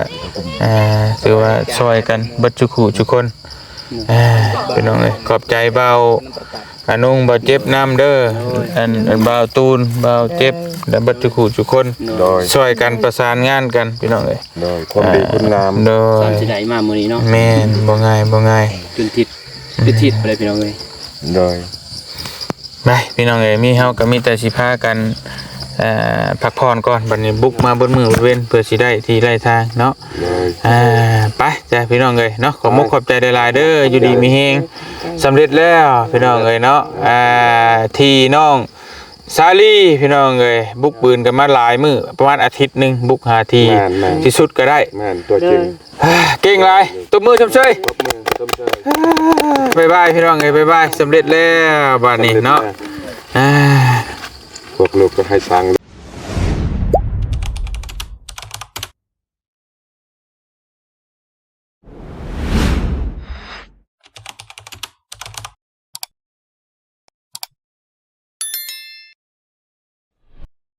ถือว่าช่วยกันเบิดทุกคนเป็นน้องเอ้ยขอบใจเบาอานุ่งเบาเจ็บน้ำเด้ออันเบาตูนเบาเจ็บและเบิดทุกคนช่วยกันประสานงานกันพี่น้องเอ้ย โดยความดีคุณงาม โดย สิได้มามื้อนี้เนาะ แม่นบ่ง่าย จนทิศพิธีไปเลยพี่น้องเอ้ย โดย ไปพี่น้องเอ้ยมีเฮาก็มีแต่สิพากันพักผ่อนก่อนบัดนี้บุกมาบนมือเว้นเพื่อสิได้ที่ไร่ทางเนาะไปจ้ะพี่น้องเอ้ยเนาะขอขอบใจหลายๆเด้ออยู่ดีมีเฮงสำเร็จแล้วพี่น้องเอ้ยเนาะที่น้องซาลีพี่น้องเอ้ยบุกปืนกันมาหลายมื้อประมาณอาทิตย์นึงบุกหาที่ที่สุดก็ได้ แม่นตัวจริง เก่งหลายตบมือชมเชยบ๊ายบายพี่น้องเอ้ยบ๊ายบายสำเร็จแล้วบัดนี้เนาะ พวกลูกก็ให้สร้าง